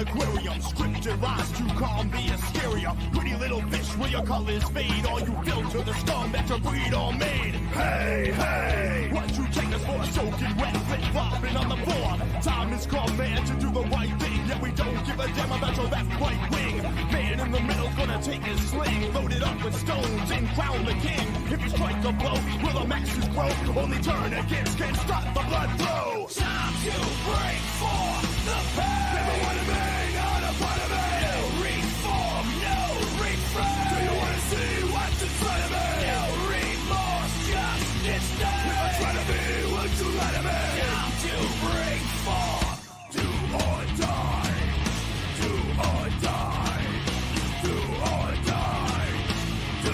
aquarium. Scripted rhymes to calm the hysteria. Pretty little fish, will your colors fade? All you filter the scum that your breed all made. Hey, hey, what you take us for? Soaking wet, flip-flopping on the floor. Time has come, man, to do the right thing. Yet we don't give a damn about your left, right wing. Man in the middle gonna take his sling, loaded up with stones and crown the king. If you strike a blow, will the masses grow? Only turn against can stop the blood flow. Time to break for the pain. Never wanna be not a part of it. No reform, no refrain. Do you wanna see what's inside of me? No remorse, just disdain. If I try to be what you let me. Time to break for do or die. Do or die. Do or die. Do or.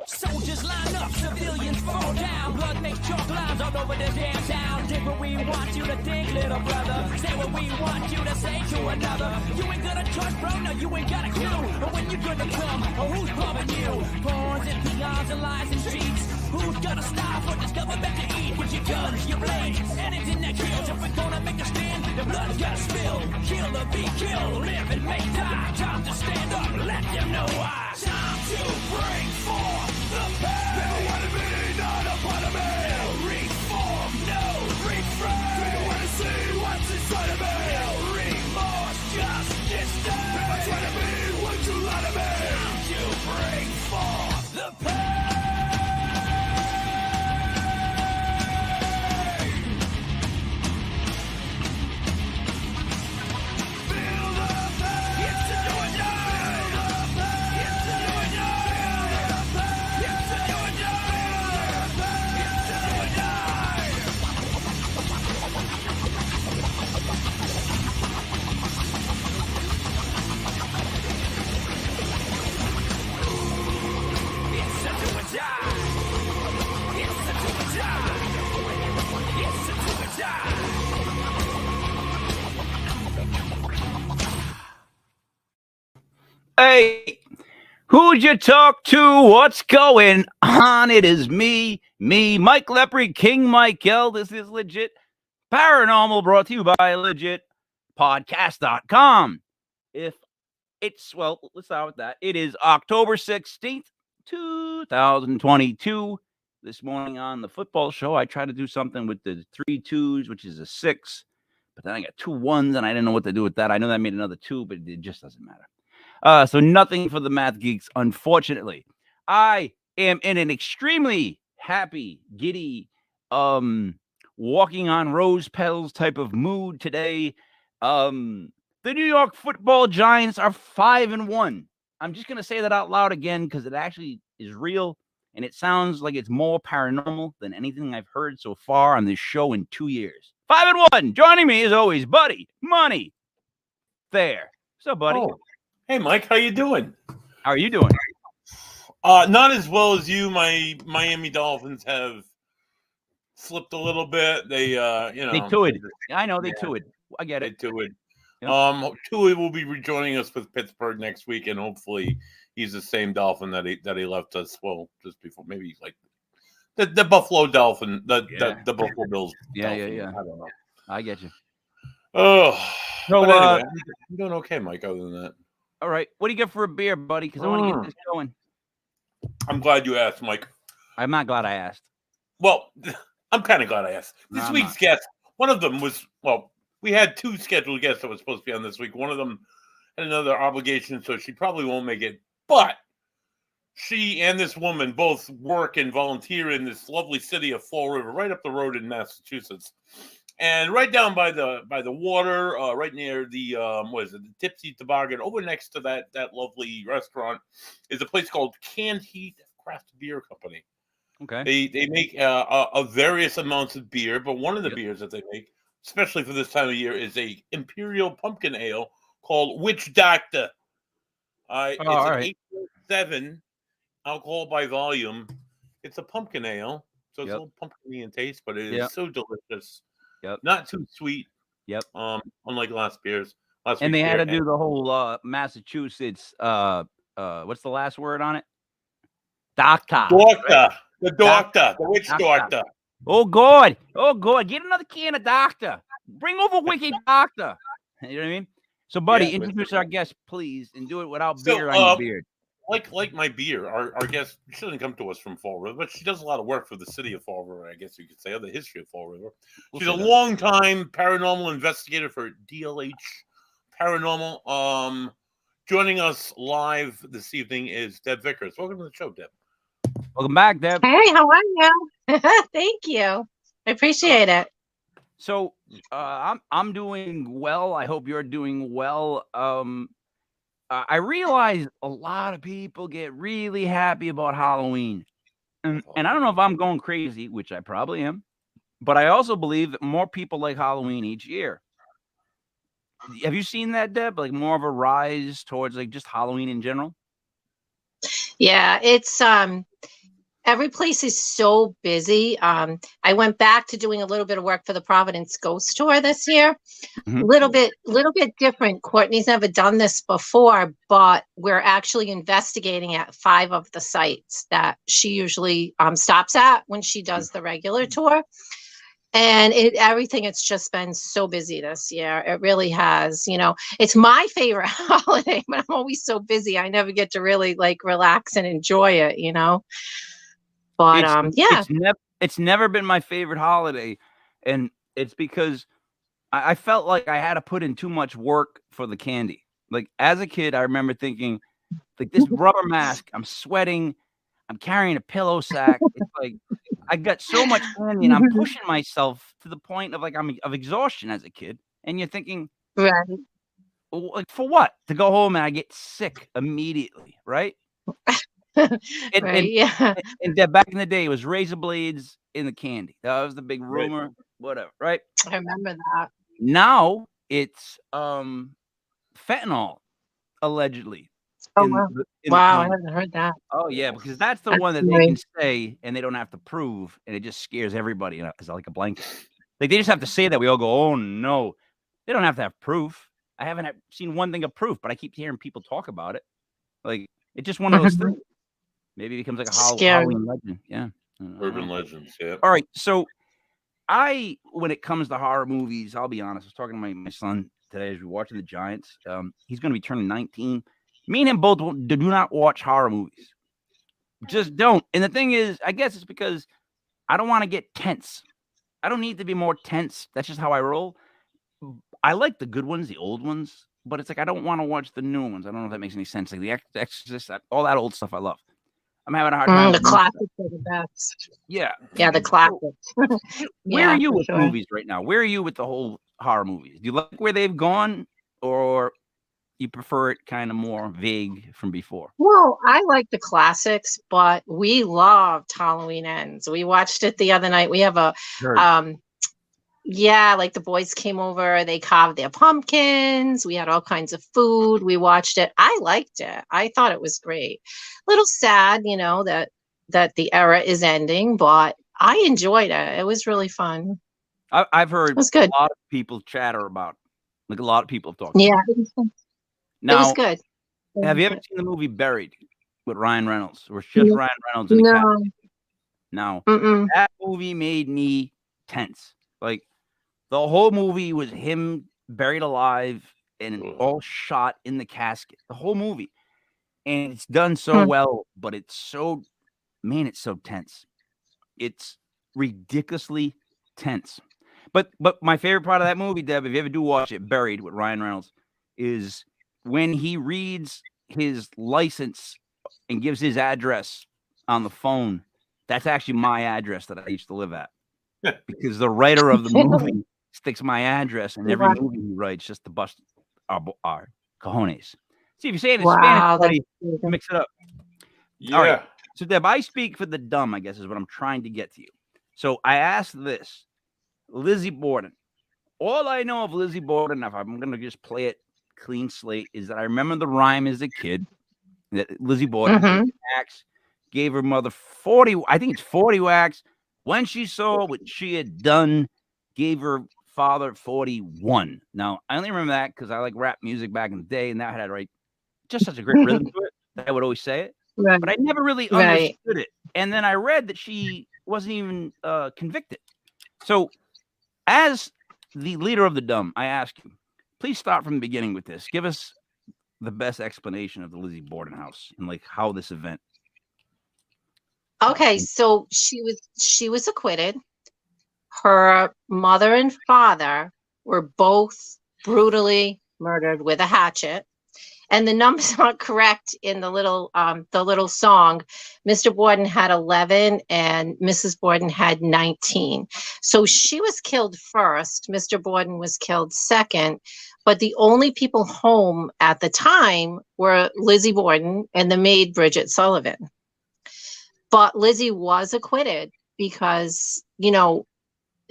Soldiers line up, civilians fall down. Blood makes chalk lines all over the damn town. Think what we want you to think, little brother. Say what we want you to say to another. You ain't gonna trust, bro, no, you ain't got a clue. Or when you gonna come, or who's bumming you? Pawns and peons and lies and cheats. Who's gonna stop for this government to eat? With your guns, your blades, anything that kills. If we're gonna make a stand, the blood's gotta spill. Kill or be killed, live and may die. Time to stand up, let them know why. Time to break for the pain. Never wanna be not a part of me. No reform, no refrain. Do you wanna see what's inside of me? No remorse, just disdain. If I try to be what you lie to me. Time to break for the pain. Hey, who'd you talk to? What's going on? It is me, Mike Lepre, King Michael. This is Legit Paranormal, brought to you by legitpodcast.com. Let's start with that. It is October 16th, 2022. This morning on the football show, I tried to do something with the 3 2s, which is a 6, but then I got 2 1s, and I didn't know what to do with that. I know that made another 2, but it just doesn't matter. So nothing for the math geeks, unfortunately. I am in an extremely happy, giddy, walking on rose petals type of mood today. The New York Football Giants are 5-1. I'm just going to say that out loud again because it actually is real, and it sounds like it's more paranormal than anything I've heard so far on this show in 2 years. 5-1. Joining me, as always, Buddy Money Fair. So, buddy. Oh. Hey, Mike, how you doing? How are you doing? Not as well as you. My Miami Dolphins have slipped a little bit. They, they toured. I know they toured. I get it. They toured. Yep. Tua will be rejoining us with Pittsburgh next week, and hopefully he's the same Dolphin that he left us. Well, just before, maybe like the Buffalo Dolphin, the Buffalo Bills. Yeah. I don't know. I get you. Oh, so anyway, I'm doing okay, Mike. Other than that. All right. What do you get for a beer, buddy? Because I want to get this going. I'm glad you asked, Mike. I'm not glad I asked. Well, I'm kind of glad I asked. This week's guest, one of them was, we had 2 scheduled guests that were supposed to be on this week. One of them had another obligation, so she probably won't make it. But she and this woman both work and volunteer in this lovely city of Fall River, right up the road in Massachusetts. And right down by the water, right near the the Tipsy Toboggan, over next to that lovely restaurant, is a place called Canned Heat Craft Beer Company. Okay. They make a various amounts of beer, but one of the beers that they make, especially for this time of year, is a Imperial Pumpkin Ale called Witch Doctor. It's an 8.7 alcohol by volume. It's a pumpkin ale, so it's a little pumpkin-y in taste, but it is so delicious. Yep. Not too sweet. Yep. Unlike last beers. And they had to do the whole Massachusetts. What's the last word on it? Doctor. Right? The doctor. The witch doctor. Oh God. Get another can of Doctor. Bring over Wicked Doctor. You know what I mean? So, buddy, Yeah, introduce our guest, please, and do it without So, beer on your beard. like my beer, our guest, she doesn't come to us from Fall River, but she does a lot of work for the city of Fall River, I guess you could say, or the history of Fall River. She's a long-time paranormal investigator for DLH Paranormal. Joining us live this evening is Deb Vickers. Welcome to the show, Deb. Welcome back, Deb. Hey, how are you? Thank you. I appreciate it. So, I'm doing well. I hope you're doing well. I realize a lot of people get really happy about Halloween. And I don't know if I'm going crazy, which I probably am, but I also believe that more people like Halloween each year. Have you seen that, Deb? Like more of a rise towards like just Halloween in general? Yeah, it's every place is so busy. I went back to doing a little bit of work for the Providence Ghost Tour this year. Mhm. Little bit different. Courtney's never done this before, but we're actually investigating at 5 of the sites that she usually stops at when she does the regular tour. And it's just been so busy this year. It really has. You know, it's my favorite holiday, but I'm always so busy. I never get to really like relax and enjoy it, you know. But yeah, it's never been my favorite holiday, and it's because I felt like I had to put in too much work for the candy. Like as a kid, I remember thinking, like this rubber mask, I'm sweating, I'm carrying a pillow sack. It's like I got so much candy, and I'm pushing myself to the point of like of exhaustion as a kid. And you're thinking, right. well, like for what? To go home and I get sick immediately, right? Right, yeah. And that back in the day, it was razor blades in the candy. That was the big rumor, whatever, right? I remember that. Now it's fentanyl, allegedly. Oh, in wow. the- in the Wow, I candy. haven't heard that. Oh yeah, because that's the That's one that they nice. can say and they don't have to prove, and it just scares everybody. You know, it's like a blanket. Like they just have to say that. We all go, oh no. They don't have to have proof. I haven't seen one thing of proof, but I keep hearing people talk about it. Like it's just one of those things. Maybe it becomes like a Scary. Halloween legend. Yeah. Urban legends, yeah. All right. So when it comes to horror movies, I'll be honest. I was talking to my son today as we were watching the Giants. He's going to be turning 19. Me and him both do not watch horror movies. Just don't. And the thing is, I guess it's because I don't want to get tense. I don't need to be more tense. That's just how I roll. I like the good ones, the old ones, but it's like I don't want to watch the new ones. I don't know if that makes any sense. Like the Exorcist, all that old stuff I love. I'm having a hard time. The classics are the best. Yeah. Yeah, the classics. Where are you for with sure. movies right now? Where are you with the whole horror movies? Do you like where they've gone, or you prefer it kind of more vague from before? Well, I like the classics, but we loved Halloween Ends. We watched it the other night. We have a yeah, like the boys came over, they carved their pumpkins, we had all kinds of food, we watched it. I liked it. I thought it was great. A little sad, you know, that the era is ending, but I enjoyed it. It was really fun. I've heard It was good. a lot of people chatter about it. Like a lot of people have talked about Yeah, it. it was Now, good. It have was you ever good. seen the movie Buried with Ryan Reynolds? Or it's just Ryan Reynolds and a cat? No. No. That movie made me tense. Like the whole movie was him buried alive and all shot in the casket. The whole movie. And it's done so well, but it's so tense. It's ridiculously tense. But my favorite part of that movie, Deb, if you ever do watch it, Buried with Ryan Reynolds, is when he reads his license and gives his address on the phone. That's actually my address that I used to live at. Because the writer of the movie sticks my address in every movie he writes just to bust our cojones. See, if you say it in Spanish, buddy, mix it up. Yeah. All right. So, Deb, I speak for the dumb, I guess, is what I'm trying to get to you. So I asked this. Lizzie Borden. All I know of Lizzie Borden, if I'm going to just play it clean slate, is that I remember the rhyme as a kid that Lizzie Borden gave her mother 40, I think it's 40 whacks. When she saw what she had done, gave her father 41. Now, I only remember that because I like rap music back in the day, and that had just such a great rhythm to it that I would always say it. Right. But I never really understood it. And then I read that she wasn't even convicted. So, as the leader of the dumb, I ask you, please start from the beginning with this. Give us the best explanation of the Lizzie Borden House and like how this event. Okay, so she was acquitted. Her mother and father were both brutally murdered with a hatchet. And the numbers aren't correct in the little song. Mr. Borden had 11 and Mrs. Borden had 19. So she was killed first. Mr. Borden was killed second. But the only people home at the time were Lizzie Borden and the maid Bridget Sullivan. But Lizzie was acquitted because,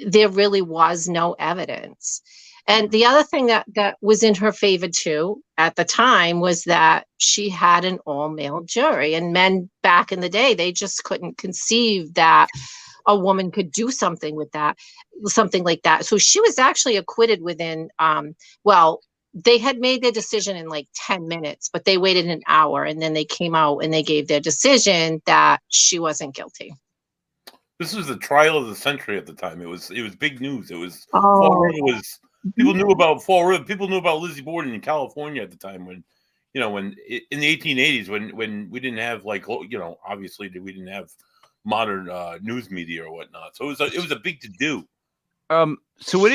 there really was no evidence. And the other thing that was in her favor too at the time was that she had an all-male jury, and men back in the day, they just couldn't conceive that a woman could do something like that. So she was actually acquitted within, they had made their decision in like 10 minutes, but they waited an hour and then they came out and they gave their decision that she wasn't guilty. This was the trial of the century at the time. It was big news. It was people knew about Fall River. People knew about Lizzie Borden in California at the time when in the 1880s when we didn't have obviously we didn't have modern news media or whatnot. So it was a big to do. So would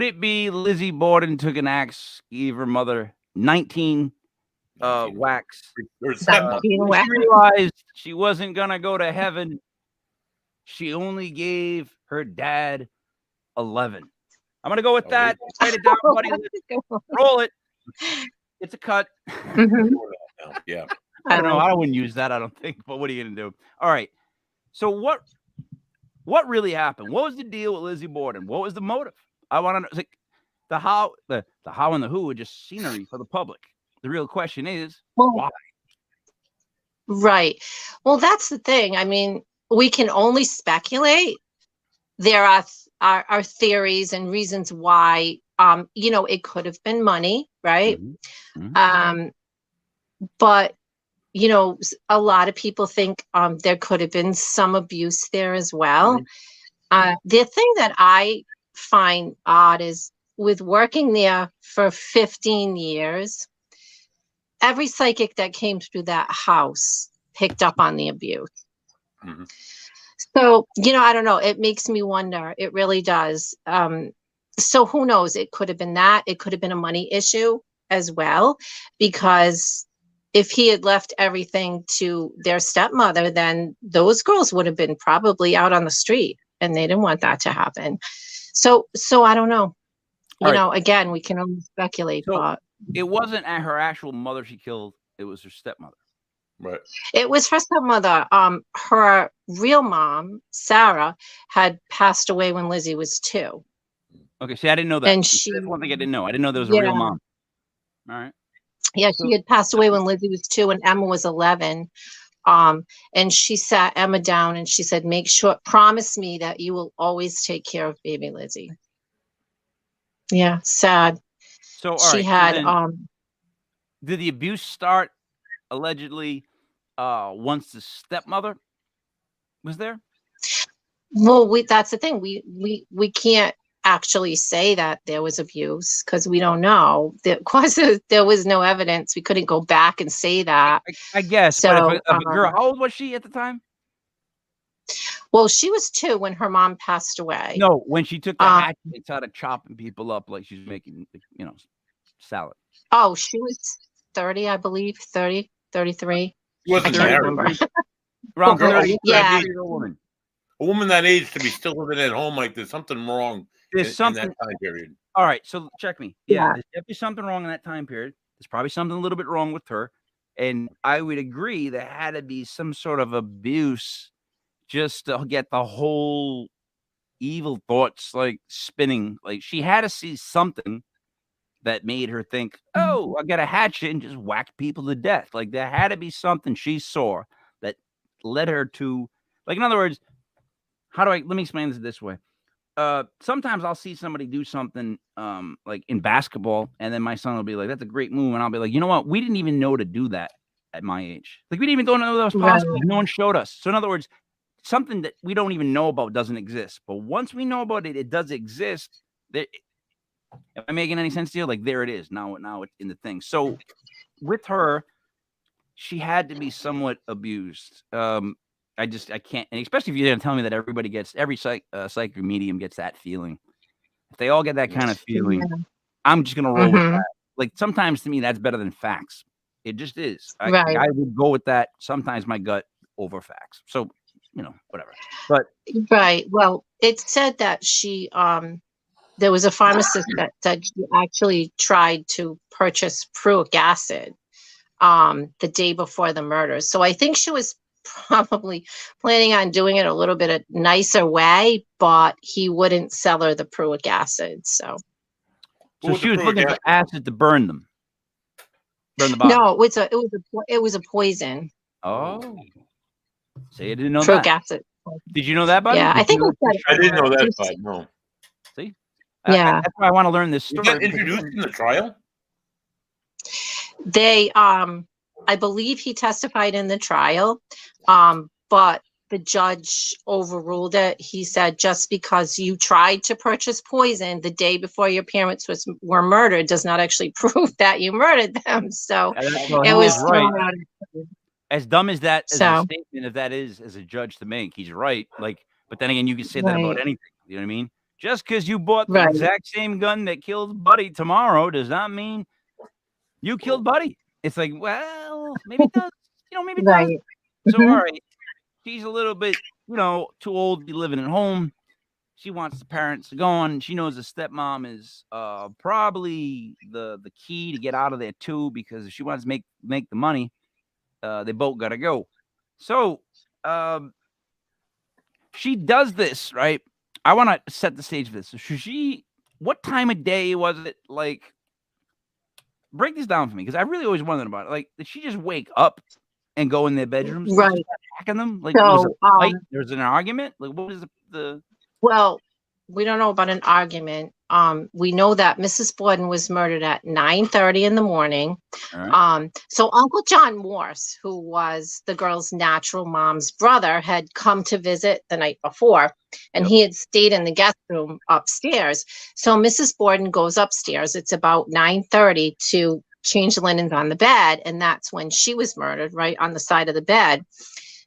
it be Lizzie Borden took an axe, gave her mother 19 whacks. She realized she wasn't gonna go to heaven. She only gave her dad 11. I'm gonna go with that. Write it down, buddy. Roll it. It's a cut. Mm-hmm. Yeah. I don't know. I wouldn't use that, I don't think. But what are you gonna do? All right. So what really happened? What was the deal with Lizzie Borden? What was the motive? I want to know. Like, the how and the who are just scenery for the public. The real question is why? Right. Well, that's the thing. I mean, we can only speculate. There are theories and reasons why. It could have been money, right? Mm-hmm. But a lot of people think there could have been some abuse there as well. Mm-hmm. The thing that I find odd is with working there for 15 years, every psychic that came through that house picked up on the abuse. Mm-hmm. So, I don't know. It makes me wonder. It really does. So who knows? It could have been that. It could have been a money issue as well, because if he had left everything to their stepmother, then those girls would have been probably out on the street, and they didn't want that to happen. So I don't know. Again, we can only speculate. So but it wasn't at her actual mother she killed. It was her stepmother. Right. It was her stepmother. Her real mom, Sarah, had passed away when Lizzie was 2. Okay, see, I didn't know that. And that's one thing I didn't know. I didn't know there was a real mom. All right. Yeah, she had passed away when Lizzie was 2 and Emma was 11. And she sat Emma down and she said, promise me that you will always take care of baby Lizzie. Yeah, sad. So she had did the abuse start allegedly once the stepmother was there? Well, that's the thing. We can't actually say that there was abuse because we don't know. Because there was no evidence. We couldn't go back and say that. I guess. So, but if a girl, how old was she at the time? Well, she was 2 when her mom passed away. No, when she took the hatchet and started chopping people up like she's making, salad. Oh, she was 30, I believe. 30, 33. I can't remember. Around 30, yeah. A woman that age to be still living at home, like there's something wrong in that time period. All right, so check me. Yeah, there's definitely something wrong in that time period. There's probably something a little bit wrong with her. And I would agree there had to be some sort of abuse just to get the whole evil thoughts like spinning. Like she had to see something that made her think, oh, I got a hatchet and just whack people to death. Like there had to be something she saw that led her to, like, in other words, let me explain this way. Sometimes I'll see somebody do something like in basketball, and then my son will be like, that's a great move. And I'll be like, you know what? We didn't even know to do that at my age. Like we didn't even know that was possible. Right. No one showed us. So in other words, something that we don't even know about doesn't exist. But once we know about it, it does exist. Am I making any sense to you? Like, there it is. Now it's in the thing. So with her, she had to be somewhat abused. I can't, and especially if you're going to tell me that every psychic medium gets that feeling. If they all get that kind of feeling, I'm just going to roll with that. Like, sometimes to me, that's better than facts. It just is. I would go with that. Sometimes my gut over facts. So, whatever. But right. Well, it said that she, there was a pharmacist that said she actually tried to purchase pruic acid the day before the murder. So I think she was probably planning on doing it a little bit a nicer way, but he wouldn't sell her the pruic acid. So she was looking for acid to burn them. Burn the body. No, it was a poison. Oh. So you didn't know pruic that. Acid. Did you know that, buddy? Yeah, I think I didn't know that, but no. See? Yeah. That's why I want to learn this story. You got introduced in the trial? They, I believe he testified in the trial, but the judge overruled it. He said, just because you tried to purchase poison the day before your parents were murdered does not actually prove that you murdered them. So it was right. As dumb as that as a statement, if that is as a judge to make, he's right. Like, but then again, you can say that about anything. You know what I mean? Just because you bought the exact same gun that killed Buddy tomorrow does not mean you killed Buddy. It's like, well, maybe it does. Maybe it does. So, all right, she's a little bit, too old to be living at home. She wants the parents to go on. She knows the stepmom is probably the key to get out of there too, because if she wants to make the money, they both got to go. So she does this, right? I want to set the stage for this. So what time of day was it? Like, break this down for me, because I really always wondered about it. Like, did she just wake up and go in their bedrooms? Right. Attacking them? Like, so, there was an argument? Like, what was the... Well, we don't know about an argument. We know that Mrs. Borden was murdered at 9:30 in the morning. Right. So Uncle John Morse, who was the girl's natural mom's brother, had come to visit the night before, and he had stayed in the guest room upstairs. So Mrs. Borden goes upstairs. It's about 9:30 to change the linens on the bed, and that's when she was murdered, right on the side of the bed.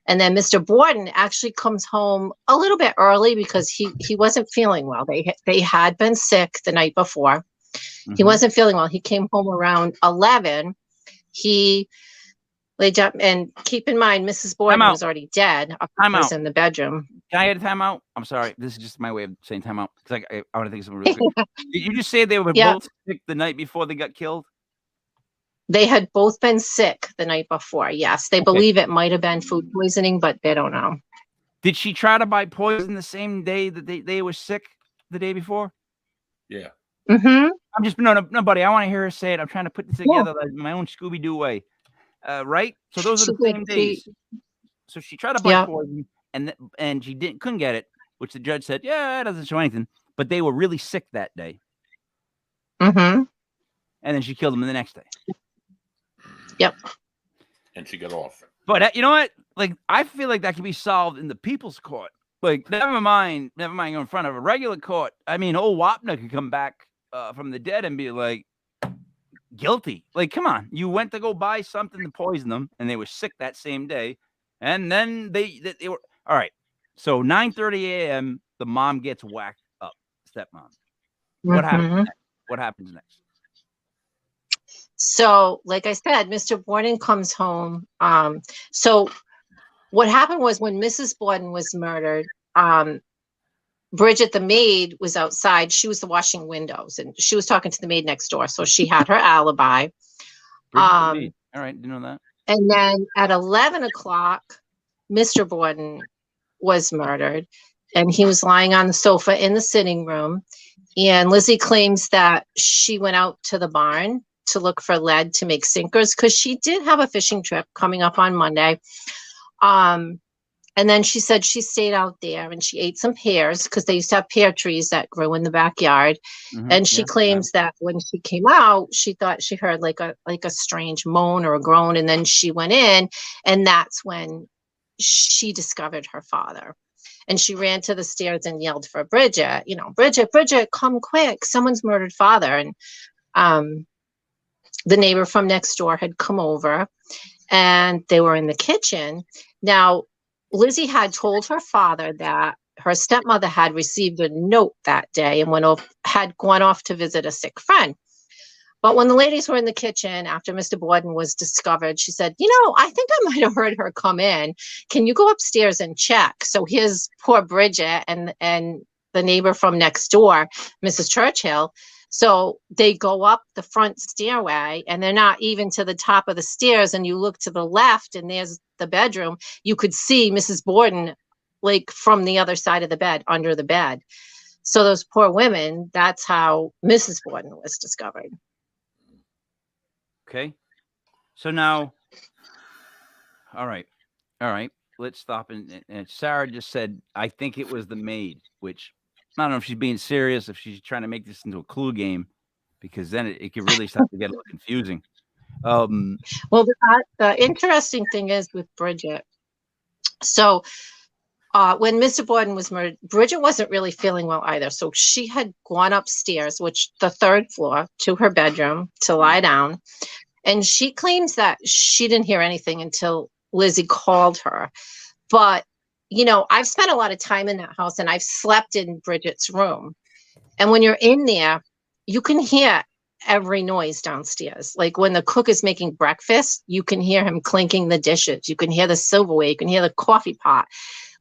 And then Mr. Borden actually comes home a little bit early because he wasn't feeling well. They had been sick the night before. Mm-hmm. He wasn't feeling well. He came home around 11. He laid up, and keep in mind, Mrs. Borden was already dead. Was in the bedroom. Can I get a timeout? I'm sorry. This is just my way of saying timeout, because I want to think of something really quick. Did you just say they were both sick the night before they got killed? They had both been sick the night before. Yes, they believe it might have been food poisoning, but they don't know. Did she try to buy poison the same day that they were sick the day before? Yeah. Mm-hmm. I'm just no, buddy. I want to hear her say it. I'm trying to put this together like my own Scooby-Doo way. Right? So those are the same days. So she tried to buy poison, and she couldn't get it, which the judge said, yeah, it doesn't show anything. But they were really sick that day. Mm-hmm. And then she killed them the next day. Yep. And she got off. But you know what? Like, I feel like that can be solved in the people's court. Like, never mind going in front of a regular court. I mean, old Wapner could come back from the dead and be like, guilty. Like, come on. You went to go buy something to poison them, and they were sick that same day. And then they were... All right. So 9:30 a.m., the mom gets whacked up. Stepmom. What happens next? What happens next? So, like I said, Mr. Borden comes home. So what happened was, when Mrs. Borden was murdered, Bridget, the maid, was outside. She was washing windows, and she was talking to the maid next door. So she had her alibi. All right, didn't know that. And then at 11 o'clock, Mr. Borden was murdered, and he was lying on the sofa in the sitting room. And Lizzie claims that she went out to the barn to look for lead to make sinkers, because she did have a fishing trip coming up on Monday. And then she said she stayed out there and she ate some pears, because they used to have pear trees that grew in the backyard. Mm-hmm, and she claims that when she came out, she thought she heard like a strange moan or a groan. And then she went in, and that's when she discovered her father. And she ran to the stairs and yelled for Bridget, Bridget, come quick. Someone's murdered father. And the neighbor from next door had come over and they were in the kitchen. Now, Lizzie had told her father that her stepmother had received a note that day and had gone off to visit a sick friend. But when the ladies were in the kitchen after Mr. Borden was discovered, she said, I think I might have heard her come in. Can you go upstairs and check? So here's poor Bridget and the neighbor from next door, Mrs. Churchill. So they go up the front stairway and they're not even to the top of the stairs. And you look to the left and there's the bedroom. You could see Mrs. Borden like from the other side of the bed, under the bed. So those poor women, that's how Mrs. Borden was discovered. Okay. So now, all right. Let's stop. And Sarah just said, I think it was the maid, which I don't know if she's being serious, if she's trying to make this into a clue game, because then it could really start to get a little confusing. Well, the interesting thing is with Bridget. So when Mr. Borden was murdered, Bridget wasn't really feeling well either. So she had gone upstairs, which the third floor, to her bedroom to lie down. And she claims that she didn't hear anything until Lizzie called her. But, I've spent a lot of time in that house and I've slept in Bridget's room. And when you're in there, you can hear every noise downstairs. Like when the cook is making breakfast, you can hear him clinking the dishes. You can hear the silverware. You can hear the coffee pot.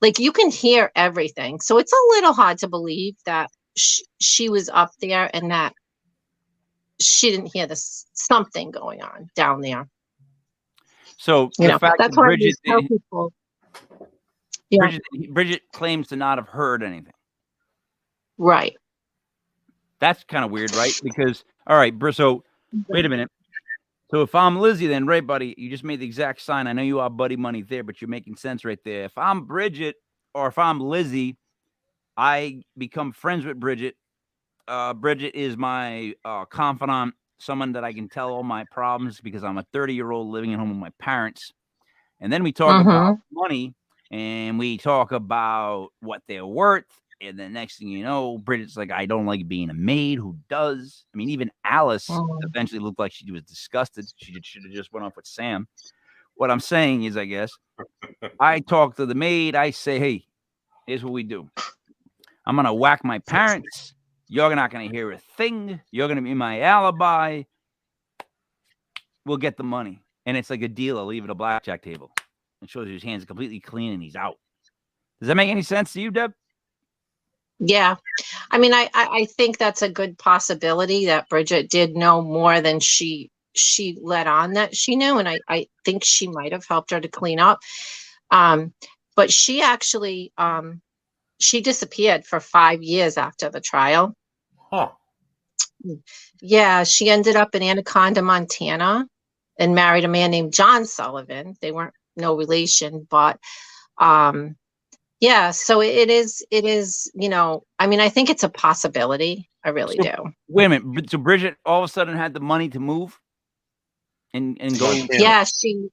Like you can hear everything. So it's a little hard to believe that she was up there and that she didn't hear something going on down there. So the fact that's that why Bridget, I tell people, yeah. Bridget claims to not have heard anything. Right. That's kind of weird, right? Because, all right, so wait a minute. So if I'm Lizzie, then, right, buddy, you just made the exact sign. I know you are buddy money there, but you're making sense right there. If I'm Bridget or if I'm Lizzie, I become friends with Bridget. Bridget is my confidant, someone that I can tell all my problems because I'm a 30-year-old living at home with my parents. And then we talk about money and we talk about what they're worth. And the next thing you know, Bridget's like, I don't like being a maid. Who does? I mean, even Alice eventually looked like she was disgusted. She should have just went off with Sam. What I'm saying is, I guess, I talk to the maid. I say, hey, here's what we do. I'm going to whack my parents. You're not going to hear a thing. You're going to be my alibi. We'll get the money. And it's like a deal. I'll leave it at a blackjack table. It shows his hands are completely clean and he's out. Does that make any sense to you, Deb? Yeah. I mean, I think that's a good possibility that Bridget did know more than she let on that she knew. And I think she might have helped her to clean up. But she actually, she disappeared for 5 years after the trial. Huh. Yeah. She ended up in Anaconda, Montana and married a man named John Sullivan. They weren't no relation, but, yeah, so it is, I mean, I think it's a possibility. I really do. Wait a minute. So Bridget all of a sudden had the money to move and go. Yeah, she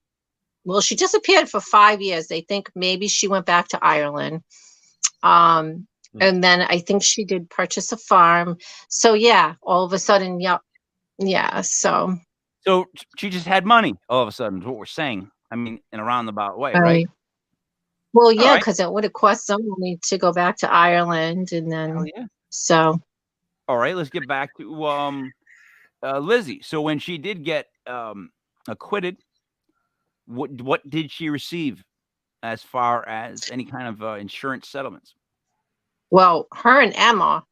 disappeared for 5 years. They think maybe she went back to Ireland. And then I think she did purchase a farm. So yeah, all of a sudden, yep. Yeah. So she just had money all of a sudden is what we're saying. I mean, in a roundabout way, right? Well, yeah, because it would have cost some money to go back to Ireland, and then so. All right, let's get back to Lizzie. So when she did get acquitted, what did she receive as far as any kind of insurance settlements? Well, her and Emma,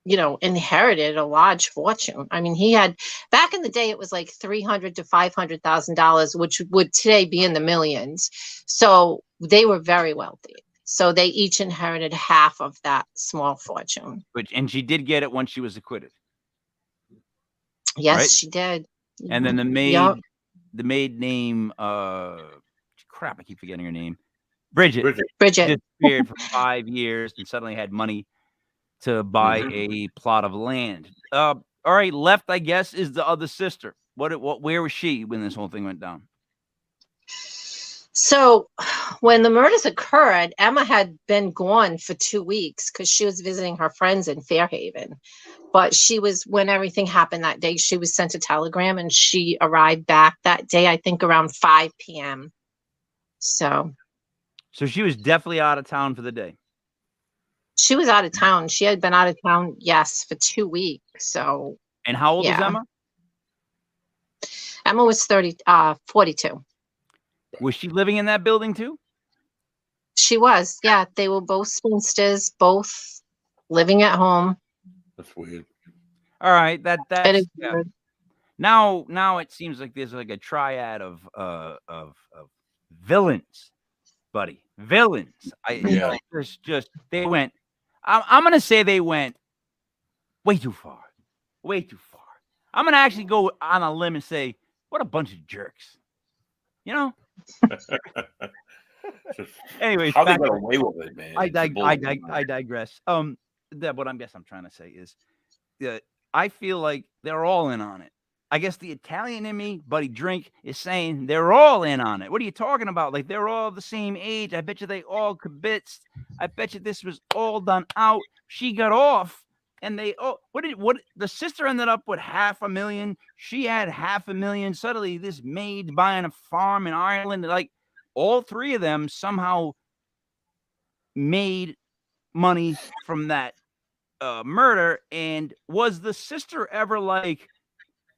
inherited a large fortune. I mean, he had back in the day, it was like $300,000 to $500,000, which would today be in the millions. So they were very wealthy. So they each inherited half of that small fortune. And she did get it once she was acquitted. Yes, right? She did. And then the maid name, crap, I keep forgetting her name. Bridget disappeared for 5 years and suddenly had money to buy a plot of land. All right, left, I guess, is the other sister. Where was she when this whole thing went down? So when the murders occurred, Emma had been gone for 2 weeks because she was visiting her friends in Fairhaven. But when everything happened that day, she was sent a telegram and she arrived back that day, I think around 5 p.m. So she was definitely out of town for the day. She was out of town. She had been out of town, yes, for 2 weeks. So. And how old was Yeah. Emma? Emma was 42. Was she living in that building too? She was, yeah. They were both spinsters, both living at home. That's weird. All right, It that's is yeah. weird. Now it seems like there's like a triad of villains, buddy. Villains. Yeah. Just they went. I'm gonna say they went way too far. Way too far. I'm gonna actually go on a limb and say, what a bunch of jerks. You know? Anyways, how they got away with it, man. I digress. What I'm trying to say is that I feel like they're all in on it. I guess the Italian in me, Buddy Drink, is saying they're all in on it. What are you talking about? Like, they're all the same age. I bet you they all kibitzed. I bet you this was all done out. She got off, and the sister ended up with $500,000. She had $500,000. Suddenly, this maid buying a farm in Ireland. Like, all three of them somehow made money from that murder. And was the sister ever like,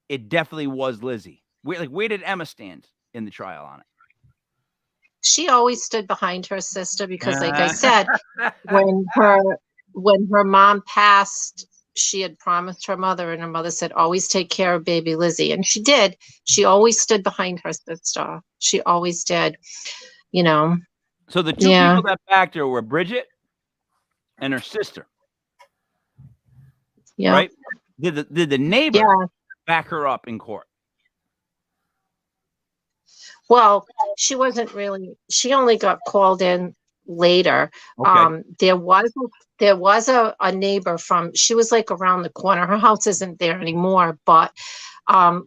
it definitely was Lizzie? Where did Emma stand in the trial on it? She always stood behind her sister because, like I said, when her mom passed, she had promised her mother, and her mother said, always take care of baby Lizzie. And she did. She always stood behind her sister. She always did, you know. So the two people that backed her were Bridget and her sister. Yeah. Right? Did the neighbor back her up in court? Well, she wasn't really. She only got called in later. Okay. There was a neighbor she was like around the corner. Her house isn't there anymore, but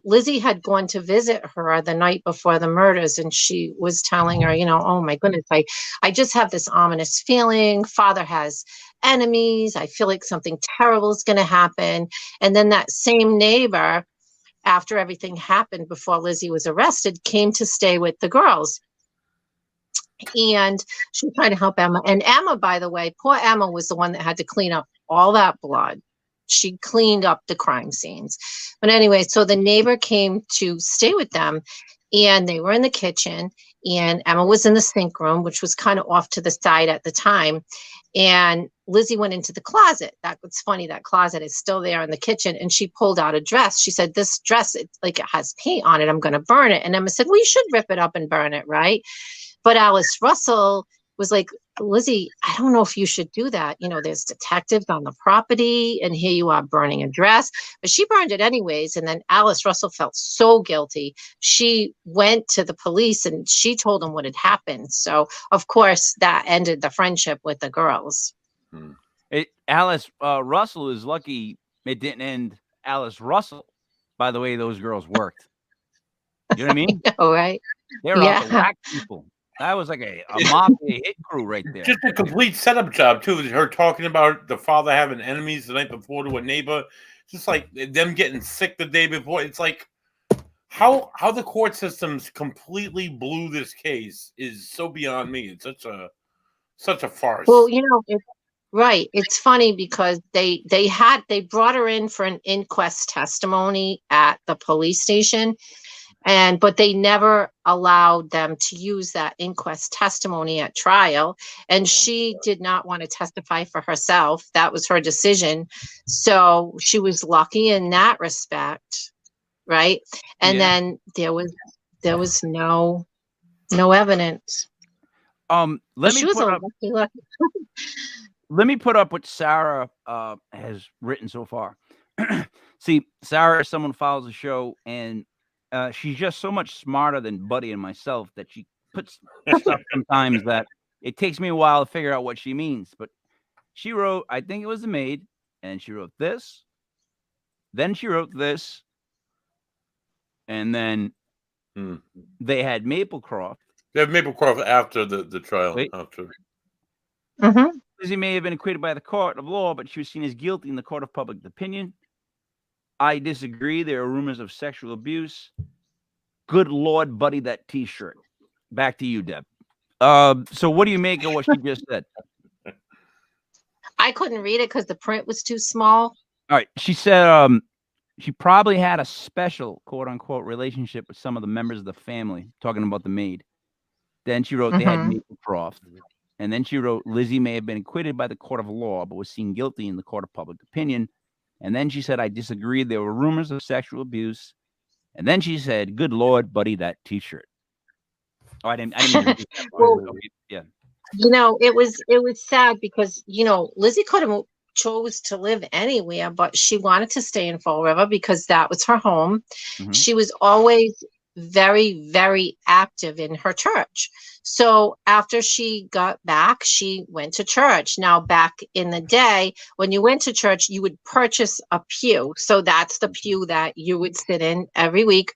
Lizzie had gone to visit her the night before the murders, and she was telling her, oh my goodness, I just have this ominous feeling. Father has enemies. I feel like something terrible is going to happen. And then that same neighbor, after everything happened before Lizzie was arrested, came to stay with the girls. And she tried to help Emma. And Emma, by the way, poor Emma was the one that had to clean up all that blood. She cleaned up the crime scenes. But anyway, so the neighbor came to stay with them, and they were in the kitchen, and Emma was in the sink room, which was kind of off to the side at the time. And Lizzie went into the closet. What's funny, that closet is still there in the kitchen. And she pulled out a dress. She said, this dress, it has paint on it. I'm going to burn it. And Emma said, well, you should rip it up and burn it, right? But Alice Russell was like, Lizzie, I don't know if you should do that. There's detectives on the property, and here you are burning a dress. But she burned it anyways. And then Alice Russell felt so guilty. She went to the police and she told them what had happened. So, of course, that ended the friendship with the girls. Alice Russell is lucky it didn't end Alice Russell by the way those girls worked. You know what I mean? All right. They were out to whack people. That was like a mafia hit crew right there. Just a complete setup job, too. Her talking about the father having enemies the night before to a neighbor. Just like them getting sick the day before. It's like how the court systems completely blew this case is so beyond me. It's such a farce. Well, right. It's funny because they brought her in for an inquest testimony at the police station. But they never allowed them to use that inquest testimony at trial. And she did not want to testify for herself. That was her decision. So she was lucky in that respect. Right. And then there was no evidence. Let me put up what Sarah has written so far. See, Sarah is someone who follows the show, and she's just so much smarter than Buddy and myself that she puts stuff sometimes that it takes me a while to figure out what she means. But she wrote, I think it was the maid, and she wrote this. Then she wrote this. And then they had Maplecroft. They have Maplecroft after the trial. Wait. After. Mm-hmm. Lizzie may have been acquitted by the court of law, but she was seen as guilty in the court of public opinion. I disagree. There are rumors of sexual abuse. Good Lord, buddy, that T-shirt. Back to you, Deb. So what do you make of what she just said? I couldn't read it because the print was too small. All right. She said she probably had a special, quote unquote, relationship with some of the members of the family, talking about the maid. Then she wrote they had Maplecroft. And then she wrote Lizzie may have been acquitted by the court of law, but was seen guilty in the court of public opinion. And then she said, I disagree. There were rumors of sexual abuse. And then she said, good Lord, buddy, that T-shirt. Oh, I didn't even read that part. Well, Okay. Yeah. You know, it was sad because, you know, Lizzie could have chose to live anywhere, but she wanted to stay in Fall River because that was her home. Mhm. She was always very, very active in her church. So after she got back, she went to church. Now, back in the day, when you went to church, you would purchase a pew. So that's the pew that you would sit in every week.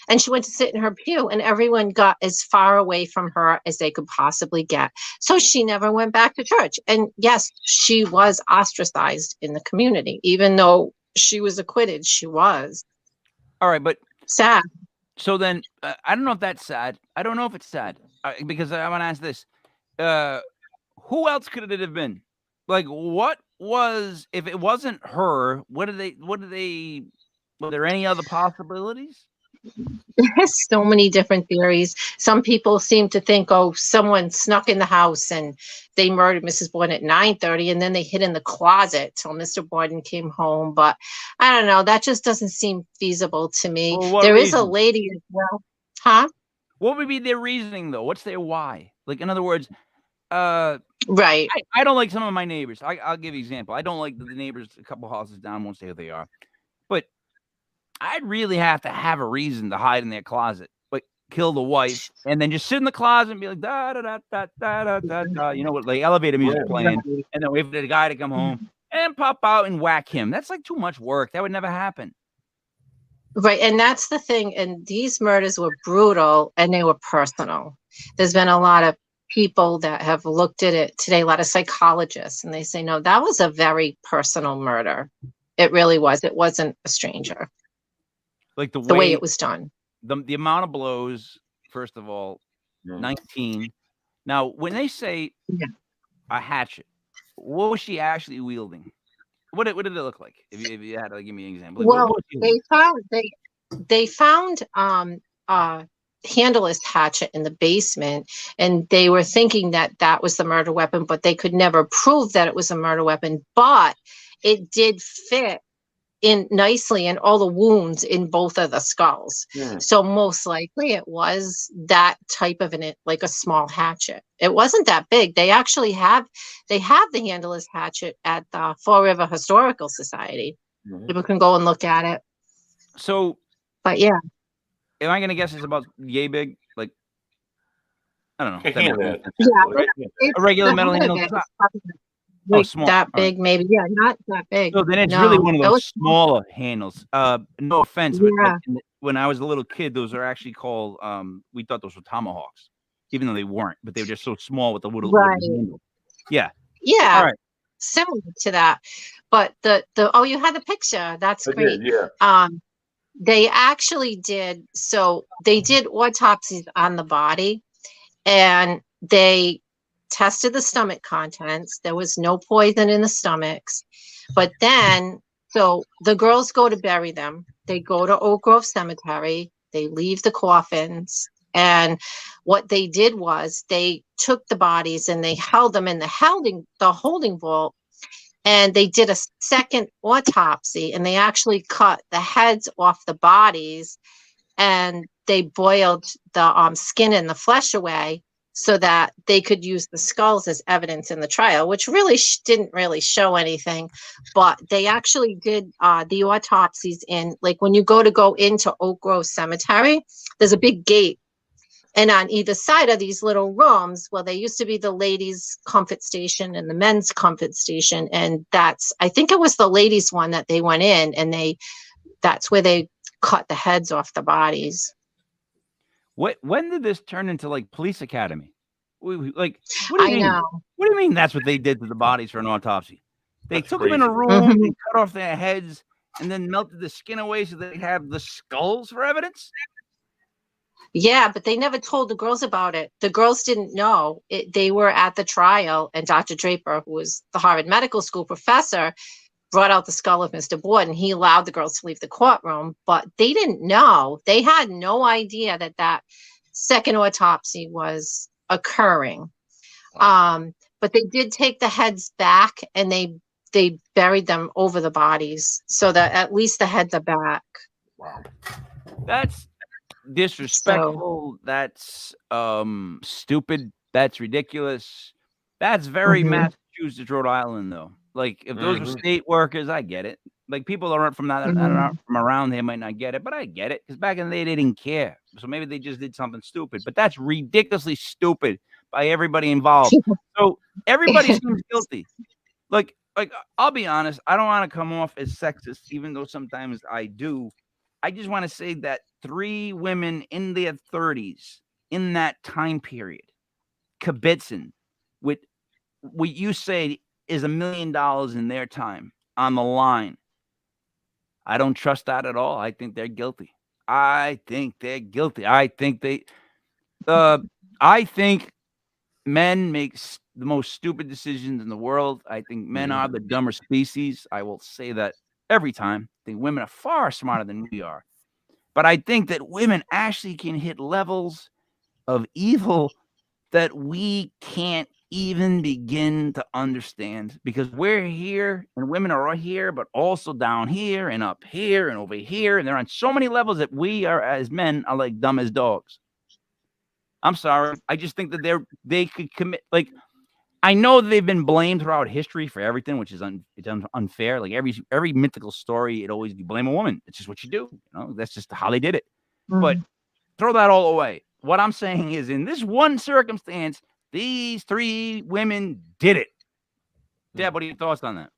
And she went to sit in her pew, and everyone got as far away from her as they could possibly get. So she never went back to church. And yes, she was ostracized in the community, even though she was acquitted. She was. All right, but Sad. so then I don't know if that's sad. I don't know if it's sad because I want to ask this: who else could it have been? Like, what was if it wasn't her? What did they? Were there any other possibilities? There's so many different theories. Some people seem to think, oh, someone snuck in the house and they murdered Mrs. Borden at 9:30, and then they hid in the closet till Mr. Borden came home. But I don't know. That just doesn't seem feasible to me. Well, what There is a reason? lady as well. Huh? What would be their reasoning, though? What's their why? Like, in other words, Right. I don't like some of my neighbors. I'll give you an example. I don't like the neighbors a couple houses down. Won't say who they are, but I'd really have to have a reason to hide in their closet, like kill the wife, and then just sit in the closet and be like da da da da da da da da. You know what? Like elevator music playing, and then wait for the guy to come home and pop out and whack him. That's like too much work. That would never happen. Right. And that's the thing. And these murders were brutal and they were personal. There's been a lot of people that have looked at it today, a lot of psychologists, and they say, no, that was a very personal murder. It really was. It wasn't a stranger. Like the way it was done. The amount of blows, first of all, 19. Now, when they say a hatchet, what was she actually wielding? What did it look like? If you had to give me an example. Like, Well, they found a handleless hatchet in the basement, and they were thinking that was the murder weapon, but they could never prove that it was a murder weapon. But it did fit in nicely in all the wounds in both of the skulls. So most likely it was that type of like a small hatchet. It wasn't that big. They actually have the handleless hatchet at the Fall River Historical Society. People can go and look at it. So, but yeah, am I gonna guess it's about yay big? Like, I don't know. A regular metal handle. Like small. That big, maybe. Yeah, not that big. So then it's really one of those smaller handles. No offense, but when I was a little kid, those are actually called. We thought those were tomahawks, even though they weren't. But they were just so small with the little handle. Yeah. Yeah. All right. Similar to that, but the you had the picture. That's great. Yeah. They actually did. So they did autopsies on the body, and they tested the stomach contents. There was no poison in the stomachs. But then, so the girls go to bury them. They go to Oak Grove Cemetery. They leave the coffins. And what they did was they took the bodies and they held them in the holding vault. And they did a second autopsy, and they actually cut the heads off the bodies, and they boiled the skin and the flesh away, so that they could use the skulls as evidence in the trial, which really didn't really show anything. But they actually did the autopsies in, like when you go into Oak Grove Cemetery, there's a big gate. And on either side of these little rooms, well, they used to be the ladies' comfort station and the men's comfort station. And I think it was the ladies' one that they went in, and that's where they cut the heads off the bodies. When did this turn into like police academy? Like, what do you I mean? know. What do you mean that's what they did to the bodies for an autopsy? They That's took them in a crazy. room Mhm. and cut off their heads and then melted the skin away so they have the skulls for evidence. Yeah, but they never told the girls about it. The girls didn't know. They were at the trial, and Dr. Draper, who was the Harvard Medical School professor, brought out the skull of Mr. Borden. He allowed the girls to leave the courtroom, but they didn't know. They had no idea that that second autopsy was occurring. But they did take the heads back, and they buried them over the bodies so that at least the heads are back. Wow. That's So disrespectful. That's stupid. That's ridiculous. That's very mhm, Massachusetts, Rhode Island, though. Like, if those were state workers, I get it. Like, people that aren't from that mhm. aren't from around here might not get it, but I get it because back in the day they didn't care. So maybe they just did something stupid. But that's ridiculously stupid by everybody involved. So everybody seems guilty. Like I'll be honest, I don't want to come off as sexist, even though sometimes I do. I just want to say that 3 women in their 30s in that time period kibitzing with what you say is $1 million in their time on the line. I don't trust that at all. I think they're guilty. I think they're guilty. I think men make the most stupid decisions in the world. I think men are the dumber species. I will say that every time. I think women are far smarter than we are. But I think that women actually can hit levels of evil that we can't even begin to understand because we're here and women are here, but also down here and up here and over here. And they're on so many levels that we are, as men, are like dumb as dogs. I'm sorry. I just think that they could commit. Like, I know they've been blamed throughout history for everything, which is it's unfair. Like every mythical story, it always you blame a woman. It's just what you do. You know, that's just how they did it. But Mhm. throw that all away. What I'm saying is, in this one circumstance, these 3 women did it. Deb, what are your thoughts on that?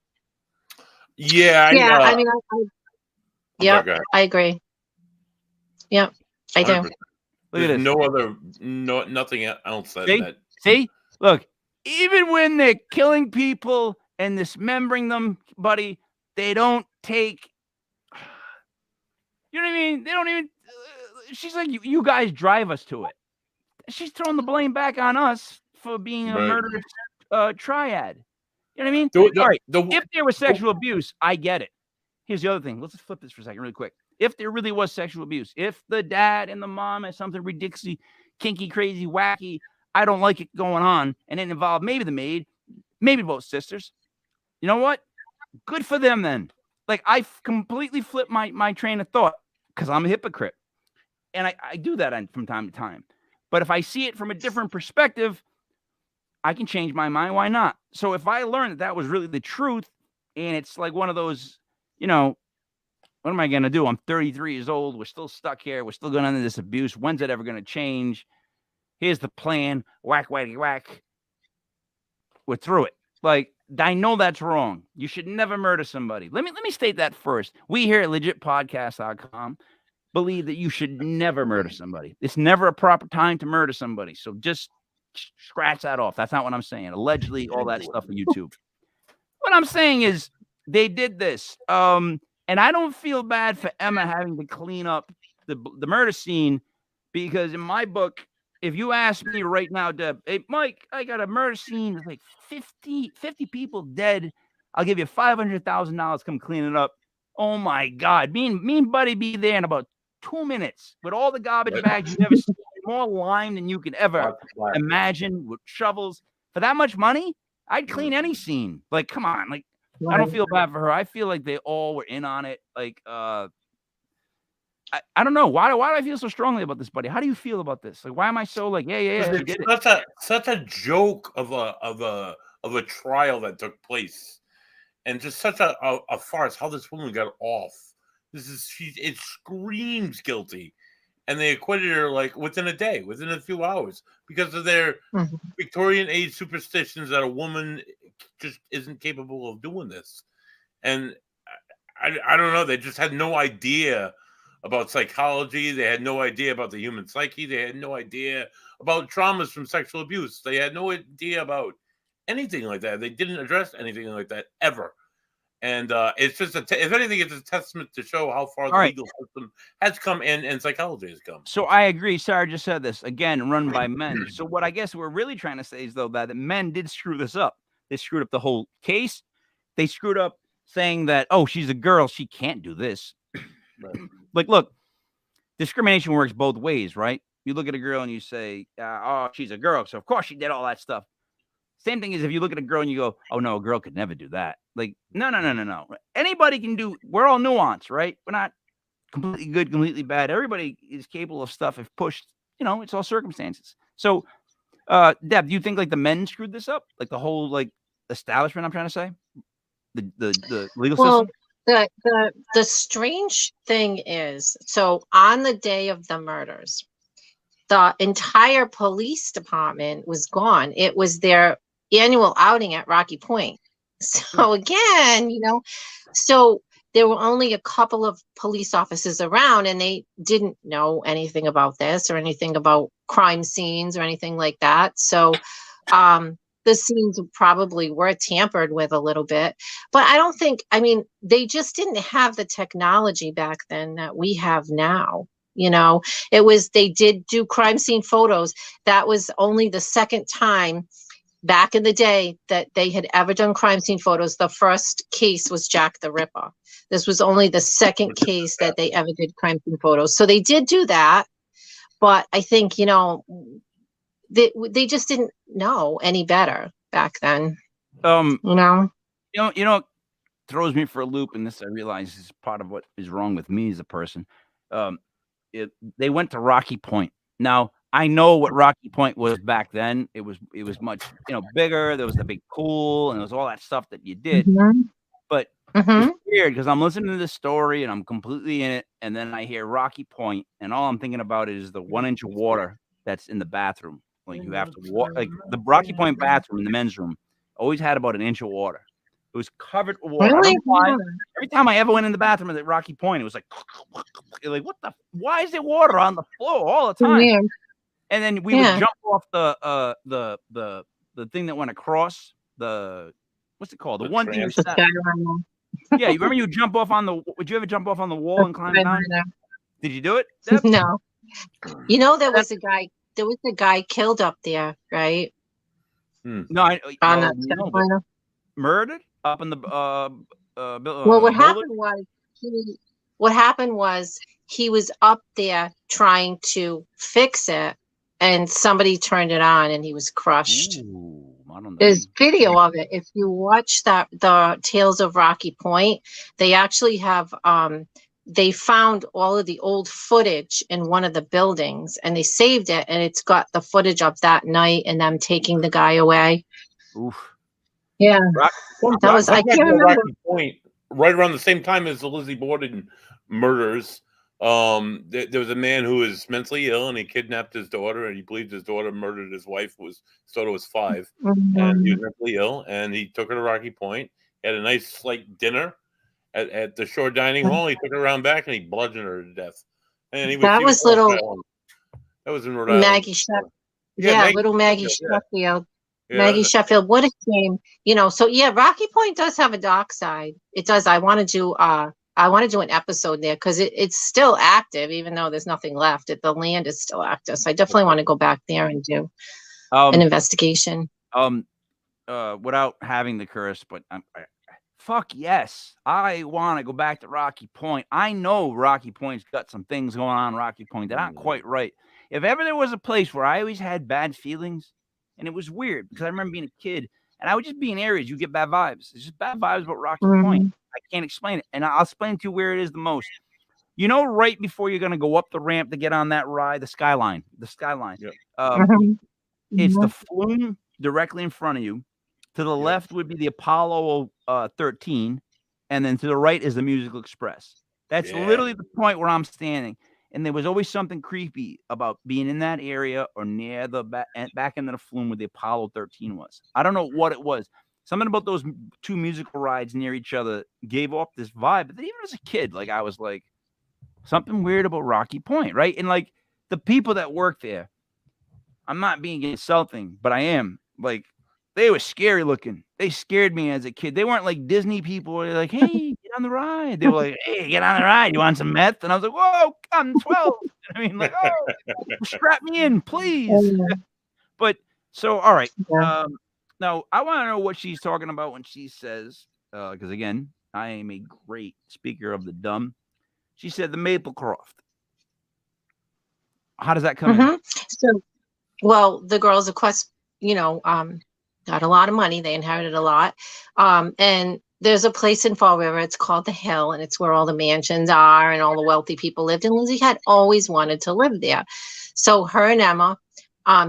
Yeah. Yeah, I mean, I'm sorry, yep, go ahead. I agree. Yep, I do. 100%. Look at There's this. nothing else See? that See? Look, even when they're killing people and dismembering them, buddy, they don't take. You know what I mean? They don't even. She's like, you guys drive us to it. She's throwing the blame back on us for being a right. murderous triad. You know what I mean? The, All right. the, If there was sexual abuse, I get it. Here's the other thing. Let's just flip this for a second, really quick. If there really was sexual abuse, if the dad and the mom had something ridiculously kinky, crazy, wacky, I don't like it going on, and it involved maybe the maid, maybe both sisters, you know what? Good for them then. Like, I completely flipped my train of thought because I'm a hypocrite. And I do that from time to time. But if I see it from a different perspective, I can change my mind. Why not? So if I learn that was really the truth, and it's like one of those, you know, what am I going to do? I'm 33 years old. We're still stuck here. We're still going under this abuse. When's it ever going to change? Here's the plan. Whack, whack, whack. We're through it. Like, I know that's wrong. You should never murder somebody. Let me state that first. We here at legitpodcast.com believe that you should never murder somebody. It's never a proper time to murder somebody. So just scratch that off. That's not what I'm saying. Allegedly, all that stuff on YouTube. What I'm saying is they did this. And I don't feel bad for Emma having to clean up the murder scene because in my book, if you ask me right now, Deb, hey, Mike, I got a murder scene. It's like 50 people dead. I'll give you $500,000. Come clean it up. Oh, my God. Me and Buddy be there in about 2 minutes with all the garbage bags you've ever seen, more lime than you can ever imagine with shovels. For that much money, I'd clean any scene. Like, come on. Like, I don't feel bad for her. I feel like they all were in on it. Like, I don't know. Why do I feel so strongly about this, Buddy? How do you feel about this? Like, why am I so like, yeah, she did it? Such a joke of a trial that took place, and just such a farce. How this woman got off. It screams guilty, and they acquitted her like within a day, within a few hours, because of their Victorian age superstitions that a woman just isn't capable of doing this. And I don't know. They just had no idea about psychology. They had no idea about the human psyche. They had no idea about traumas from sexual abuse. They had no idea about anything like that. They didn't address anything like that ever. And it's just, if anything, it's a testament to show how far the legal system has come and psychology has come. So I agree. Sarah just said this again, run by men. So what I guess we're really trying to say is, though, that men did screw this up. They screwed up the whole case. They screwed up saying that, oh, she's a girl, she can't do this. Right. Like, look, discrimination works both ways, right? You look at a girl and you say, oh, she's a girl, so of course she did all that stuff. Same thing is if you look at a girl and you go, oh, no, a girl could never do that. Like, no. Anybody can do, we're all nuanced, right? We're not completely good, completely bad. Everybody is capable of stuff if pushed. It's all circumstances. So, Deb, do you think like the men screwed this up? Like the whole like establishment, I'm trying to say? The legal system? The strange thing is, so on the day of the murders, the entire police department was gone. It was their annual outing at Rocky Point. So again, so there were only a couple of police officers around, and they didn't know anything about this or anything about crime scenes or anything like that. So the scenes probably were tampered with a little bit, but they just didn't have the technology back then that we have now. They did do crime scene photos. That was only the second time back in the day that they had ever done crime scene photos. The first case was Jack the Ripper. This was only the second case that they ever did crime scene photos. So they did do that, but I think, they just didn't know any better back then. Throws me for a loop, and this I realize is part of what is wrong with me as a person. They went to Rocky Point. Now I know what Rocky Point was back then. It was much bigger. There was the big pool, and there was all that stuff that you did. Mm-hmm. But it's weird because I'm listening to this story and I'm completely in it, and then I hear Rocky Point, and all I'm thinking about is the 1 inch of water that's in the bathroom. Like you have to walk, like the Rocky Point bathroom in the men's room always had about 1 inch of water. It was covered with water. Really? Every time I ever went in the bathroom at Rocky Point, it was like what the? Why is there water on the floor all the time? Yeah. And then we would jump off the thing that went across the, what's it called? The one thing you said. Yeah, you remember you jump off on the? Would you ever jump off on the wall and climb down? Did you do it, Deb? No. There was a guy. There was a guy killed up there, right? No, murdered up in the well, what happened was he was up there trying to fix it, and somebody turned it on, and he was crushed. Ooh, I don't know. There's video of it. If you watch the Tales of Rocky Point, they actually have they found all of the old footage in one of the buildings, and they saved it, and it's got the footage of that night and them taking the guy away. Oof. Yeah. That was, I can't remember. Rocky Point, right around the same time as the Lizzie Borden murders, there was a man who was mentally ill, and he kidnapped his daughter, and he believed his daughter murdered his wife, who was 5, and he was mentally ill, and he took her to Rocky Point, had a nice like dinner at the Shore Dining Hall. He took her around back, and he bludgeoned her to death. And that was in Rhode Island. Maggie Sheffield. Yeah, little Maggie Sheffield. Yeah. Maggie Sheffield. What a shame. So yeah, Rocky Point does have a dark side. It does. I want to do an episode there because it's still active, even though there's nothing left. The land is still active. So I definitely want to go back there and do an investigation. Without having the curse, but fuck yes, I want to go back to Rocky Point. I know Rocky Point's got some things going on in Rocky Point that aren't quite right. If ever there was a place where I always had bad feelings, and it was weird because I remember being a kid and I would just be in areas you get bad vibes. It's just bad vibes about Rocky Point. I can't explain it. And I'll explain to you where it is the most. Right before you're going to go up the ramp to get on that ride, the skyline. Yeah. It's the flume directly in front of you. To the left would be the Apollo 13. And then to the right is the Musical Express. That's literally the point where I'm standing. And there was always something creepy about being in that area or near the back end of the flume where the Apollo 13 was. I don't know what it was. Something about those two musical rides near each other gave off this vibe. But even as a kid, like I was like, something weird about Rocky Point, right? And like the people that work there, I'm not being insulting, but I am. Like, they were scary looking. They scared me as a kid. They weren't like Disney people. They're like, hey, get on the ride. They were like, hey, get on the ride. You want some meth? And I was like, whoa, I'm 12. I mean, like, oh, strap me in, please. But so, all right. Now, I want to know what she's talking about when she says, because again, I am a great speaker of the dumb. She said the Maplecroft. How does that come in? So, well, the girls, of course, got a lot of money. They inherited a lot. And there's a place in Fall River. It's called The Hill, and it's where all the mansions are and all the wealthy people lived. And Lizzie had always wanted to live there. So her and Emma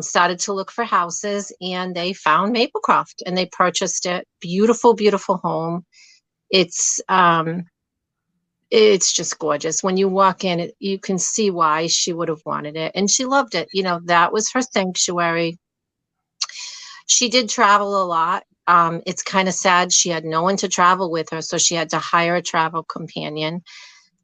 started to look for houses, and they found Maplecroft, and they purchased it. Beautiful, beautiful home. It's just gorgeous. When you walk in, you can see why she would have wanted it, and she loved it. That was her sanctuary. She did travel a lot. It's kind of sad she had no one to travel with her, so she had to hire a travel companion.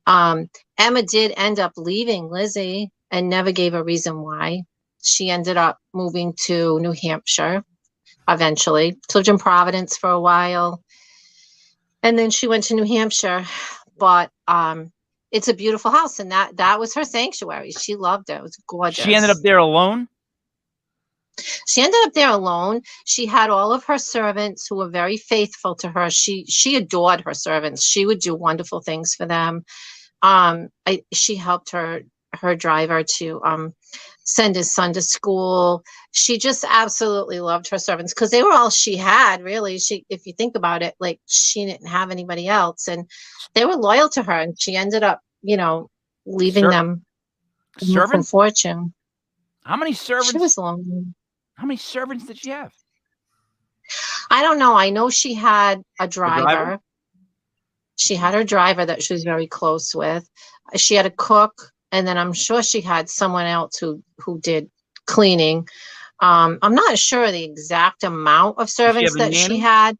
Emma did end up leaving Lizzie and never gave a reason why. She ended up moving to New Hampshire eventually. She lived in Providence for a while, and then she went to New Hampshire. But it's a beautiful house, and that was her sanctuary. She loved it. It was gorgeous. She ended up there alone? She ended up there alone. She had all of her servants who were very faithful to her. She adored her servants. She would do wonderful things for them. She helped her driver to send his son to school. She just absolutely loved her servants because they were all she had, really. If you think about it, like, she didn't have anybody else, and they were loyal to her, and she ended up, leaving them from fortune. How many servants? She was lonely. How many servants did she have? I don't know. I know she had a driver. She had her driver that she was very close with. She had a cook. And then I'm sure she had someone else who did cleaning. I'm not sure the exact amount of servants that she had.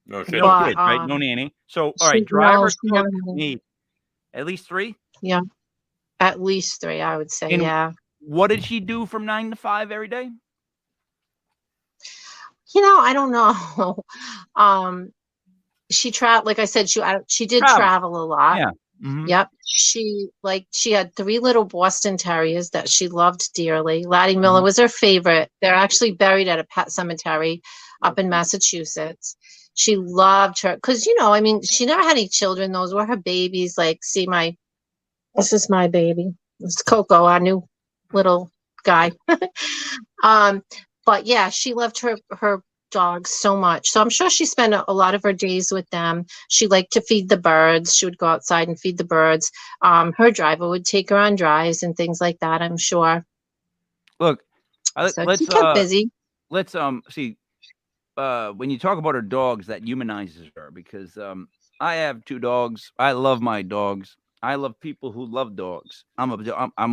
No, she no kid, right? No nanny. So, all right, driver, cook, maid. At least 3? Yeah, at least 3, I would say. And yeah. What did she do from 9 to 5 every day? I don't know. She traveled, like I said, she did travel a lot. Yeah. Mm-hmm. Yep. She had 3 little Boston Terriers that she loved dearly. Laddie Miller was her favorite. They're actually buried at a pet cemetery up in Massachusetts. She loved her because, she never had any children. Those were her babies. Like, this is my baby. This is Coco, our new little guy. But yeah, she loved her dogs so much. So I'm sure she spent a lot of her days with them. She liked to feed the birds. She would go outside and feed the birds. Her driver would take her on drives and things like that, I'm sure. Look, so she kept busy. Let's see. When you talk about her dogs, that humanizes her because I have 2 dogs. I love my dogs. I love people who love dogs. I'm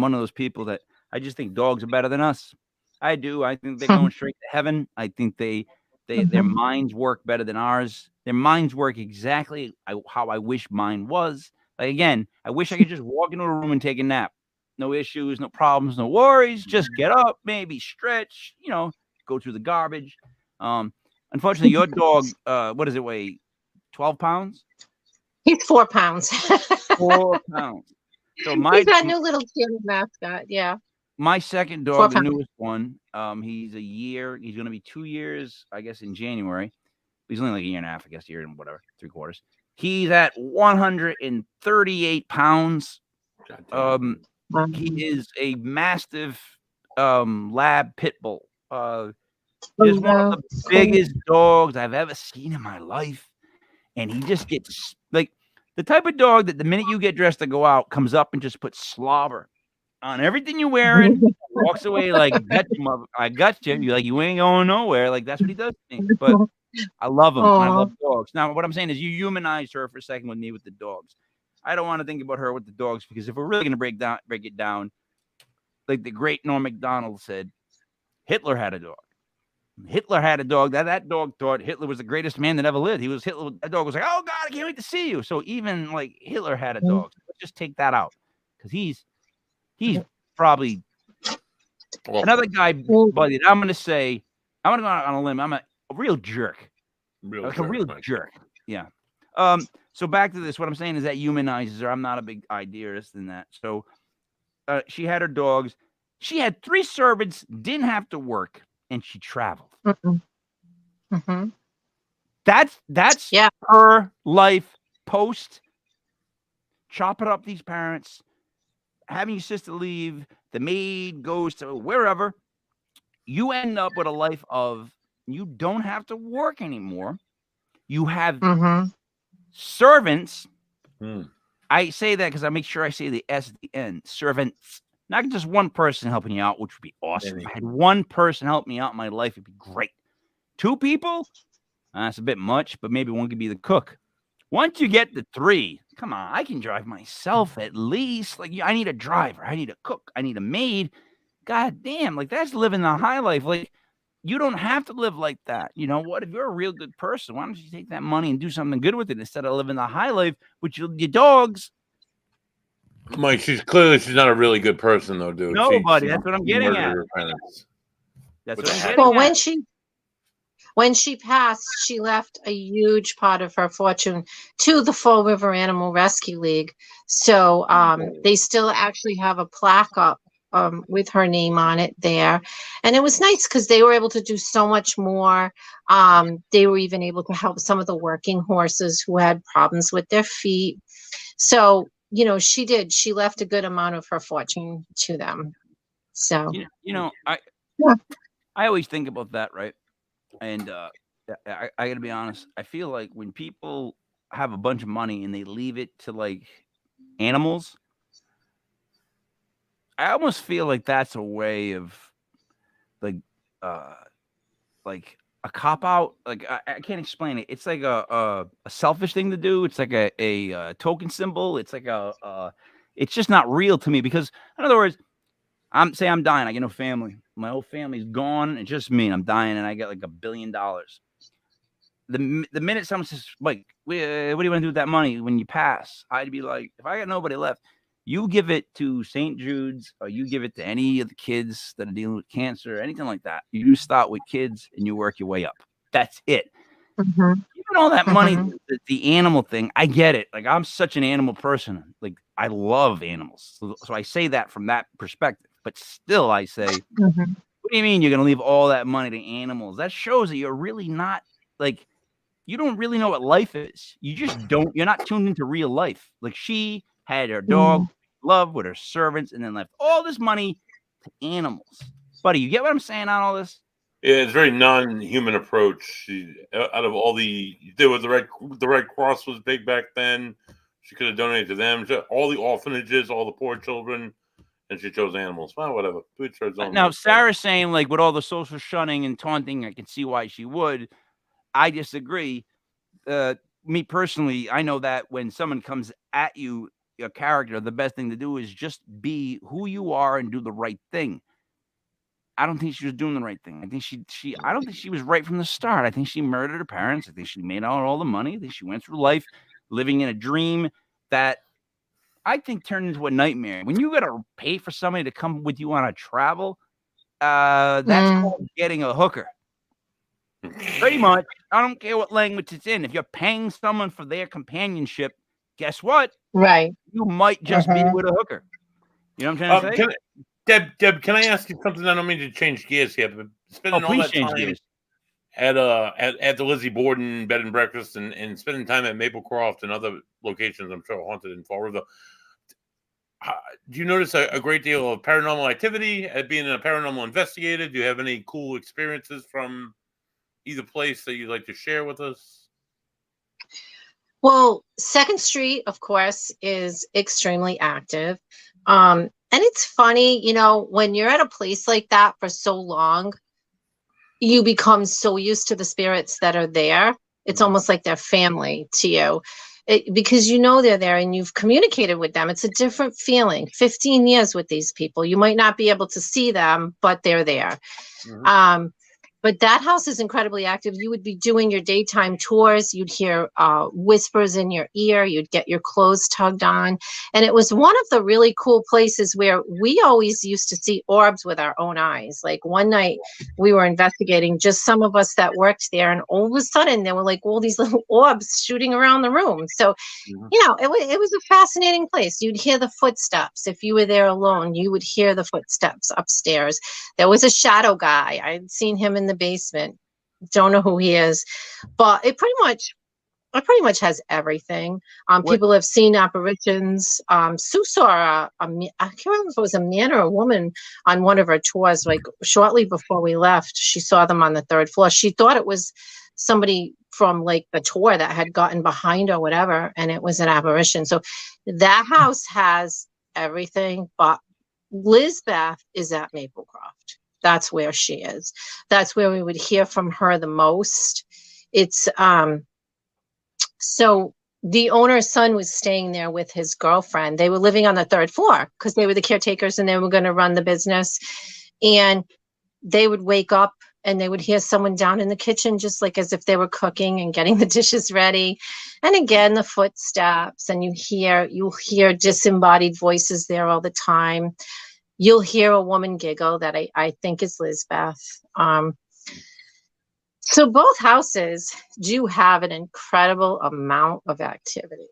one of those people that I just think dogs are better than us. I do. I think they're going straight to heaven. I think their minds work better than ours. Their minds work exactly how I wish mine was. Like, again, I wish I could just walk into a room and take a nap. No issues, no problems, no worries. Just get up, maybe stretch, go through the garbage. Unfortunately, your dog, what does it weigh? 12 pounds? He's 4 pounds. 4 pounds. So he's our new little kitty mascot. Yeah. My second dog, the newest one, he's a year. He's going to be 2 years, I guess, in January. He's only like a year and a half, I guess, year and whatever, 3/4. He's at 138 pounds. He is a mastiff lab pit bull. Just one of the biggest dogs I've ever seen in my life. And he just gets, like, the type of dog that the minute you get dressed to go out, comes up and just puts slobber on everything you're wearing, walks away like, I got you. You're like, you ain't going nowhere. Like, that's what he does to me. But I love him. I love dogs. Now, what I'm saying is you humanized her for a second with me with the dogs. I don't want to think about her with the dogs because if we're really going to break it down, like the great Norm Macdonald said, Hitler had a dog. Hitler had a dog. That dog thought Hitler was the greatest man that ever lived. That dog was like, oh, God, I can't wait to see you. So even like Hitler had a dog. So let's just take that out. because he's probably Well, another guy, buddy. I'm gonna go out on a limb. I'm a real jerk, like a real jerk. Yeah. So back to this. What I'm saying is that humanizes her. I'm not a big idealist in that. So she had her dogs. She had 3 servants, didn't have to work, and she traveled. Mm-hmm. That's her life post chopping up these parents, having your sister leave, the maid goes to wherever. You end up with a life of you don't have to work anymore. You have servants. I say that because I make sure I say the S at the end. Servants. Not just one person helping you out, which would be awesome. If I had one person help me out in my life, it'd be great. 2 people? That's a bit much, but maybe one could be the cook. Once you get to 3, come on, I can drive myself at least. Like, I need a driver. I need a cook. I need a maid. God damn, like, that's living the high life. Like, you don't have to live like that. You know what? If you're a real good person, why don't you take that money and do something good with it instead of living the high life with your dogs? Mike, she's not a really good person, though, dude. Nobody. That's what I'm getting at. That's what I'm getting at. Well, when she passed, she left a huge part of her fortune to the Fall River Animal Rescue League. So they still actually have a plaque up with her name on it there. And it was nice because they were able to do so much more. They were even able to help some of the working horses who had problems with their feet. So, you know, she left a good amount of her fortune to them. So, I always think about that, right? And I got to be honest. I feel like when people have a bunch of money and they leave it to like animals, I almost feel like that's a way of like a cop out. Like I can't explain it. It's like a selfish thing to do. It's like a token symbol. It's like it's just not real to me because, in other words, I'm dying. I get no family. My whole family's gone. It's just me. And I'm dying, and I get like $1 billion. The minute someone says, "Like, what do you want to do with that money when you pass?" I'd be like, if I got nobody left, you give it to St. Jude's, or you give it to any of the kids that are dealing with cancer, or anything like that. You start with kids, and you work your way up. That's it. Even all that money, the animal thing, I get it. Like, I'm such an animal person. Like, I love animals. So I say that from that perspective. But still, I say, what do you mean you're going to leave all that money to animals? That shows that you're really not, like, you don't really know what life is. You just don't. You're not tuned into real life. Like, she had her dog, love with her servants, and then left all this money to animals. Buddy, you get what I'm saying on all this? Yeah, it's a very non-human approach. Out of all the Red Cross was big back then. She could have donated to them. All the orphanages, all the poor children. And she chose animals. Well, whatever. Now, Sarah's saying, like, with all the social shunning and taunting, I can see why she would. I disagree. Me personally, I know that when someone comes at you, your character, the best thing to do is just be who you are and do the right thing. I don't think she was doing the right thing. I think I don't think she was right from the start. I think she murdered her parents. I think she made out all the money. I think she went through life living in a dream that I think turned into a nightmare. When you got to pay for somebody to come with you on a travel, that's called getting a hooker. Pretty much. I don't care what language it's in. If you're paying someone for their companionship, guess what? Right. You might just be with a hooker. You know what I'm trying to say? Deb, can I ask you something? I don't mean to change gears here, but spending all that time at the Lizzie Borden bed and breakfast and spending time at Maplecroft and other locations, I'm sure haunted in Fall River. Do you notice a great deal of paranormal activity at being a paranormal investigator? Do you have any cool experiences from either place that you'd like to share with us? Well, 2nd Street, of course, is extremely active. And it's funny, you know, when you're at a place like that for so long, you become so used to the spirits that are there. It's almost like they're family to you. Because you know they're there and you've communicated with them. It's a different feeling. 15 years with these people. You might not be able to see them, but they're there. But that house is incredibly active. You would be doing your daytime tours. You'd hear whispers in your ear. You'd get your clothes tugged on. And it was one of the really cool places where we always used to see orbs with our own eyes. Like one night we were investigating, just some of us that worked there. And all of a sudden there were like all these little orbs shooting around the room. So, it was a fascinating place. You'd hear the footsteps. If you were there alone, you would hear the footsteps upstairs. There was a shadow guy. I'd seen him in the basement. Don't know who he is, but it pretty much has everything. People have seen apparitions. Sue saw I can't remember if it was a man or a woman on one of her tours, like shortly before we left. She saw them on the 3rd floor. She thought it was somebody from like the tour that had gotten behind or whatever, and it was an apparition. So that house has everything, but Lizbeth is at Maplecroft. That's where she is. That's where we would hear from her the most. It's so the owner's son was staying there with his girlfriend. They were living on the 3rd floor because they were the caretakers and they were going to run the business. And they would wake up and they would hear someone down in the kitchen, just like as if they were cooking and getting the dishes ready. And again, the footsteps, and you'll hear disembodied voices there all the time. You'll hear a woman giggle that I think is Lizbeth. So both houses do have an incredible amount of activity.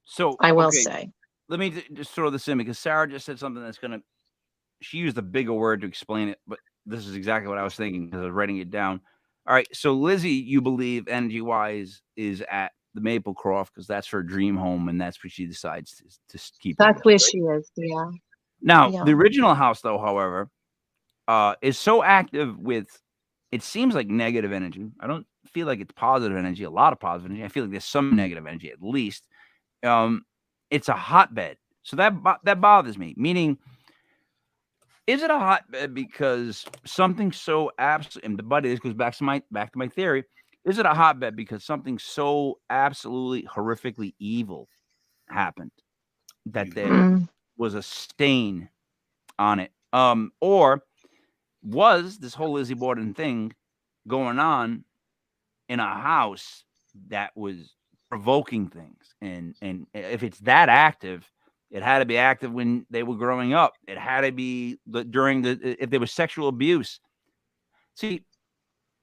So I will say. Let me just throw this in because Sarah just said something she used a bigger word to explain it, but this is exactly what I was thinking because I was writing it down. All right. So Lizzie, you believe energy-wise is at the Maplecroft because that's her dream home and that's where she decides to keep. That's where she is. Yeah. Now, the original house, though, however, is so active with, it seems like negative energy. I don't feel like it's positive energy, a lot of positive energy. I feel like there's some negative energy at least. It's a hotbed. So that bothers me, meaning, is it a hotbed because something so absolutely, and buddy, this goes back to my theory, is it a hotbed because something so absolutely horrifically evil happened that there was a stain on it? Or was this whole Lizzie Borden thing going on in a house that was provoking things? And if it's that active, it had to be active when they were growing up. It had to be if there was sexual abuse. See,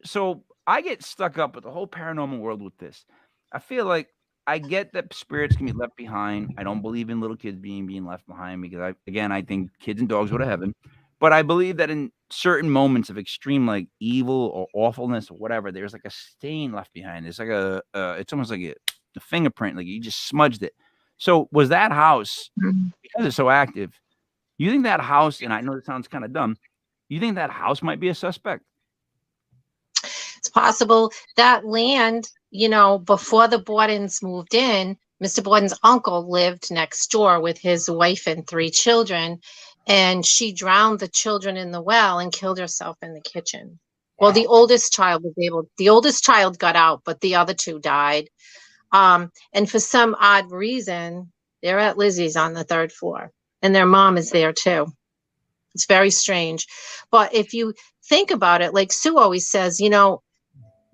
so I get stuck up with the whole paranormal world with this. I feel like I get that spirits can be left behind. I don't believe in little kids being left behind because I think kids and dogs go to heaven. But I believe that in certain moments of extreme like evil or awfulness or whatever, there's like a stain left behind. It's like it's almost like a fingerprint, like you just smudged it. So was that house, because it's so active, you think that house, and I know it sounds kind of dumb, you think that house might be a suspect? It's possible. That land, before the Bordens moved in, Mr. Borden's uncle lived next door with his wife and 3 children, and she drowned the children in the well and killed herself in the kitchen. Wow. Well, the oldest child got out, but the other 2 died. And for some odd reason, they're at Lizzie's on the 3rd floor, and their mom is there too. It's very strange. But if you think about it, like Sue always says,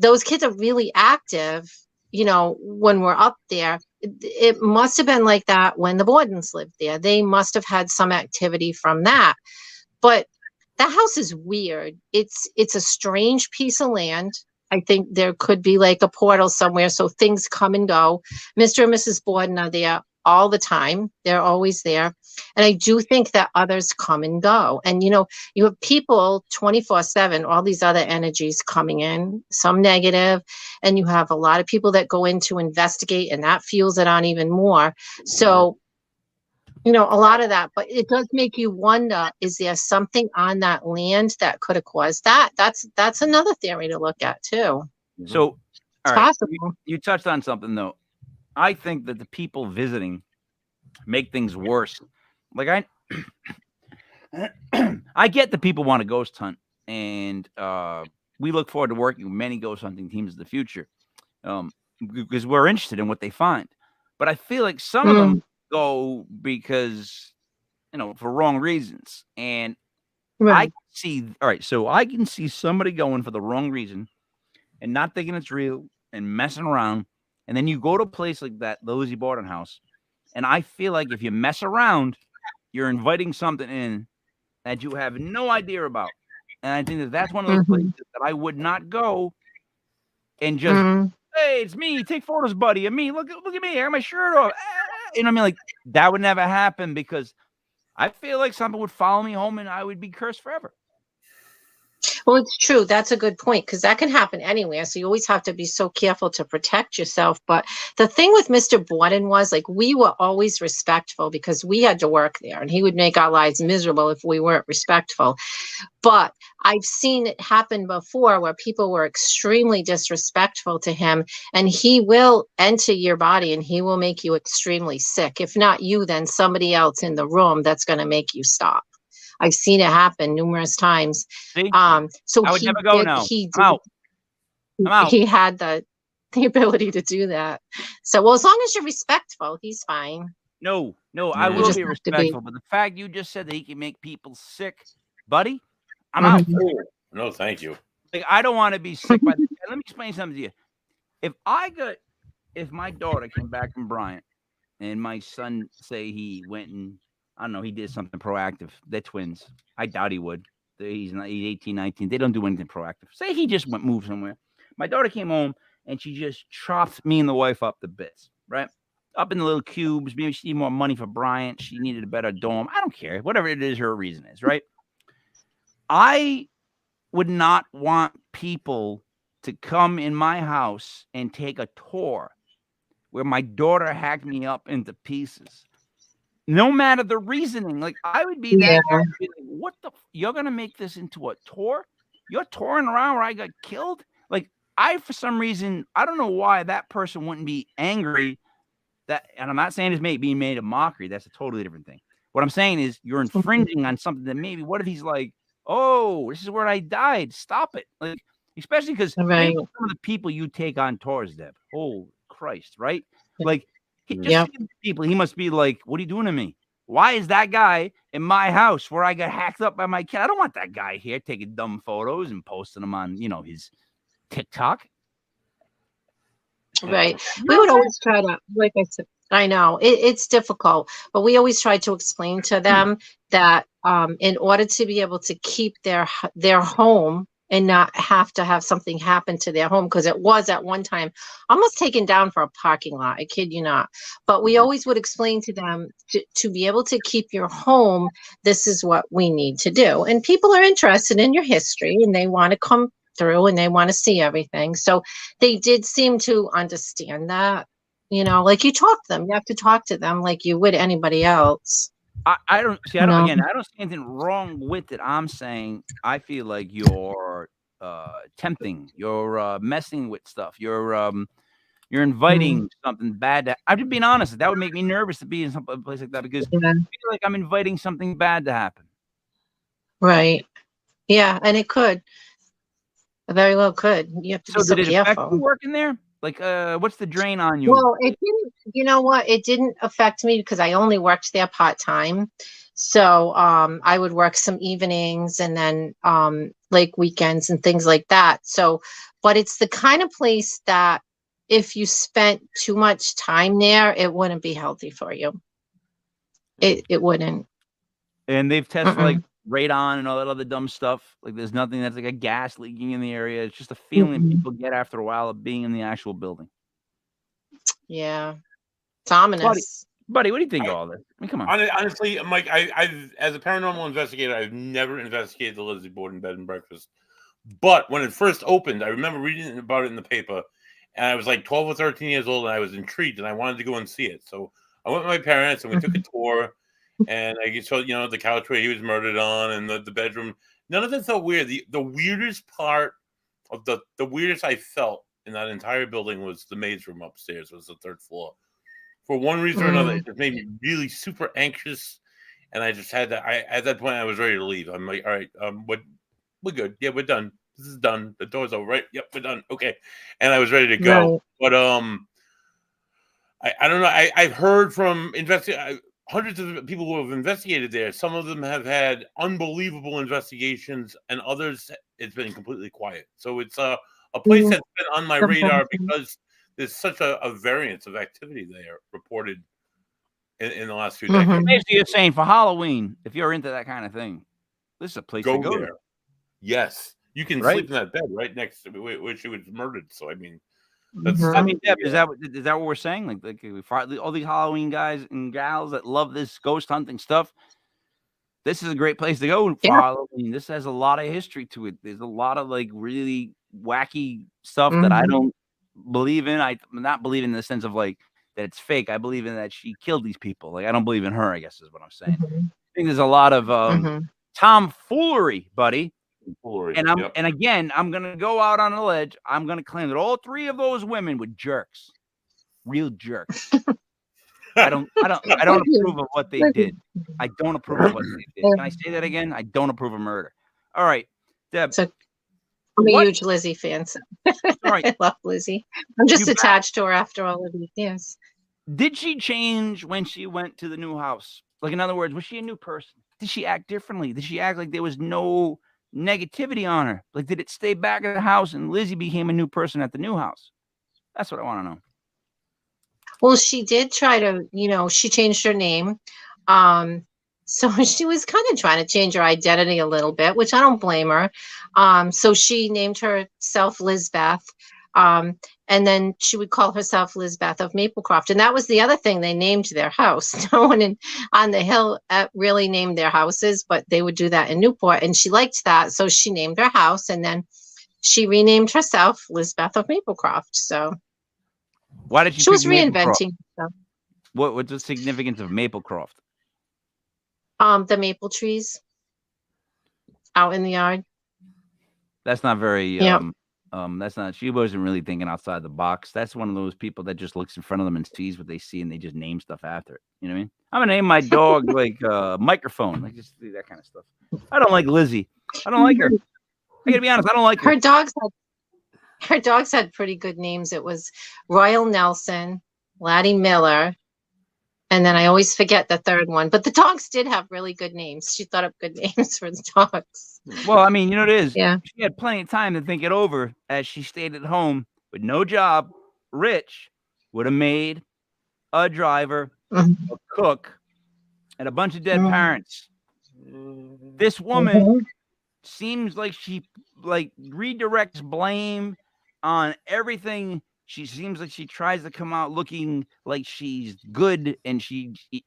those kids are really active, when we're up there. It must have been like that when the Bordens lived there. They must have had some activity from that. But that house is weird. It's a strange piece of land. I think there could be like a portal somewhere, so things come and go. Mr. and Mrs. Borden are there all the time. They're always there. And I do think that others come and go. And, you have people 24/7, all these other energies coming in, some negative, and you have a lot of people that go in to investigate, and that fuels it on even more. So, a lot of that, but it does make you wonder, is there something on that land that could have caused that? That's another theory to look at too. So, it's possible. You touched on something though. I think that the people visiting make things worse. Like I get that people want to ghost hunt, and we look forward to working with many ghost hunting teams in the future because we're interested in what they find. But I feel like some of them go because, for wrong reasons. And I can see, all right, so I can see somebody going for the wrong reason and not thinking it's real and messing around. And then you go to a place like that, the Lizzie Borden House. And I feel like if you mess around, you're inviting something in that you have no idea about. And I think that that's one of those places that I would not go and just, hey, it's me. Take photos, buddy, of me. Look at me. I got my shirt off. You know what I mean? Like, that would never happen because I feel like something would follow me home and I would be cursed forever. Well, it's true. That's a good point because that can happen anywhere. So you always have to be so careful to protect yourself. But the thing with Mr. Borden was like we were always respectful because we had to work there and he would make our lives miserable if we weren't respectful. But I've seen it happen before where people were extremely disrespectful to him and he will enter your body and he will make you extremely sick. If not you, then somebody else in the room that's going to make you stop. I've seen it happen numerous times. See? So I would never go now. I'm out. He had the ability to do that. So, well, as long as you're respectful, he's fine. No, I will be respectful. But the fact you just said that he can make people sick, buddy, I'm out. No, thank you. Like, I don't want to be sick by the Let me explain something to you. If my daughter came back from Bryant and my son say he went and I don't know, he did something proactive. They're twins. I doubt he would. He's 18, 19. They don't do anything proactive. Say he just moved somewhere. My daughter came home and she just chopped me and the wife up to bits, right? Up in the little cubes. Maybe she needed more money for Bryant. She needed a better dorm. I don't care. Whatever it is, her reason is, right? I would not want people to come in my house and take a tour where my daughter hacked me up into pieces. No matter the reasoning, like I would be that guy, like, what the? You're gonna make this into a tour? You're touring around where I got killed? Like for some reason, I don't know why that person wouldn't be angry. And I'm not saying it's being made a mockery. That's a totally different thing. What I'm saying is you're infringing on something that maybe. What if he's like, oh, this is where I died. Stop it. Like, especially because some of the people you take on tours, Deb. Oh Christ, right? Like. People, he must be like, what are you doing to me? Why is that guy in my house where I got hacked up by my kid? I don't want that guy here taking dumb photos and posting them on, his TikTok. Right. We would always try to, like I said, I know it's difficult, but we always try to explain to them that in order to be able to keep their home and not have to have something happen to their home, because it was at one time almost taken down for a parking lot. I kid you not. But we always would explain to them to be able to keep your home, this is what we need to do. And people are interested in your history and they want to come through and they want to see everything. So they did seem to understand that, like you talk to them, you have to talk to them like you would anybody else. I don't see anything wrong with it. I'm saying I feel like you're tempting, you're messing with stuff, you're inviting something bad. I'm just being honest. That would make me nervous to be in some place like that because I feel like I'm inviting something bad to happen. Right. Yeah, and it could. It very well could. You have to be so did it careful. Affect you working there? Like, what's the drain on you? Well, it didn't. You know what? It didn't affect me because I only worked there part-time. So I would work some evenings and then like weekends and things like that. So, but it's the kind of place that if you spent too much time there, it wouldn't be healthy for you. It wouldn't. And they've tested like radon and all that other dumb stuff. Like there's nothing that's like a gas leaking in the area. It's just a feeling people get after a while of being in the actual building. Yeah. It's ominous. Buddy, what do you think of all this? I mean, come on. Honestly, Mike, I've as a paranormal investigator, I've never investigated the Lizzie Borden bed and breakfast. But when it first opened, I remember reading about it in the paper, and I was like 12 or 13 years old, and I was intrigued, and I wanted to go and see it. So I went with my parents, and we took a tour. And I saw, the couch where he was murdered on and the bedroom. None of that felt weird. The weirdest part of the weirdest I felt in that entire building was the maid's room upstairs. It was the third floor. For one reason or another, it just made me really super anxious. And I just had at that point, I was ready to leave. I'm like, all right, we're good. Yeah, we're done. This is done. The door's over, right? Yep, we're done. Okay. And I was ready to go. Right. But I don't know. I've heard from hundreds of people who have investigated there. Some of them have had unbelievable investigations, and others it's been completely quiet. So it's a place that's been on my radar because there's such a variance of activity there reported in the last few decades. Basically, you're saying for Halloween, if you're into that kind of thing, this is a place to go there. to. Yes, you can sleep in that bed right next to where she was murdered. So I mean, that's. I mean, Deb, is that what we're saying? Like all these Halloween guys and gals that love this ghost hunting stuff. This is a great place to go for Halloween. This has a lot of history to it. There's a lot of like really wacky stuff that I don't believe in. I'm not believing in the sense of like that it's fake. I believe in that she killed these people. Like I don't believe in her, I guess is what I'm saying. I think there's a lot of tomfoolery, buddy. And again, I'm gonna go out on a ledge. I'm gonna claim that all three of those women were jerks. Real jerks. I don't approve of what they did. I don't approve of what they did. Can I say that again? I don't approve of murder. All right, Deb. So I'm a huge Lizzie fan. So. All right. I love Lizzie. I'm just attached to her after all of these years. Did she change when she went to the new house? Like, in other words, was she a new person? Did she act differently? Did she act like there was no negativity on her? Like, did it stay back at the house and Lizzie became a new person at the new house? That's what I want to know. Well, she did try to, she changed her name. So she was kind of trying to change her identity a little bit, which I don't blame her. So she named herself Lizbeth. And then she would call herself Lizbeth of Maplecroft. And that was the other thing. They named their house. No one on the hill really named their houses, but they would do that in Newport. And she liked that. So she named her house. And then she renamed herself Lizbeth of Maplecroft. So why did she was reinventing herself. What's the significance of Maplecroft? The maple trees out in the yard. That's not very that's not, she wasn't really thinking outside the box. That's one of those people that just looks in front of them and sees what they see and they just name stuff after it. You know what I mean? I'm gonna name my dog like microphone, like just do that kind of stuff. I don't like Lizzie. I don't like her. I gotta be honest, I don't like her. Her dogs had pretty good names. It was Royal Nelson, Laddie Miller, and then I always forget the third one. But the dogs did have really good names. She thought up good names for the dogs. Well, I mean, you know what it is? Yeah. She had plenty of time to think it over as she stayed at home with no job, rich, with a maid, a driver, a cook, and a bunch of dead parents. This woman seems like she redirects blame on everything. She seems like she tries to come out looking like she's good, and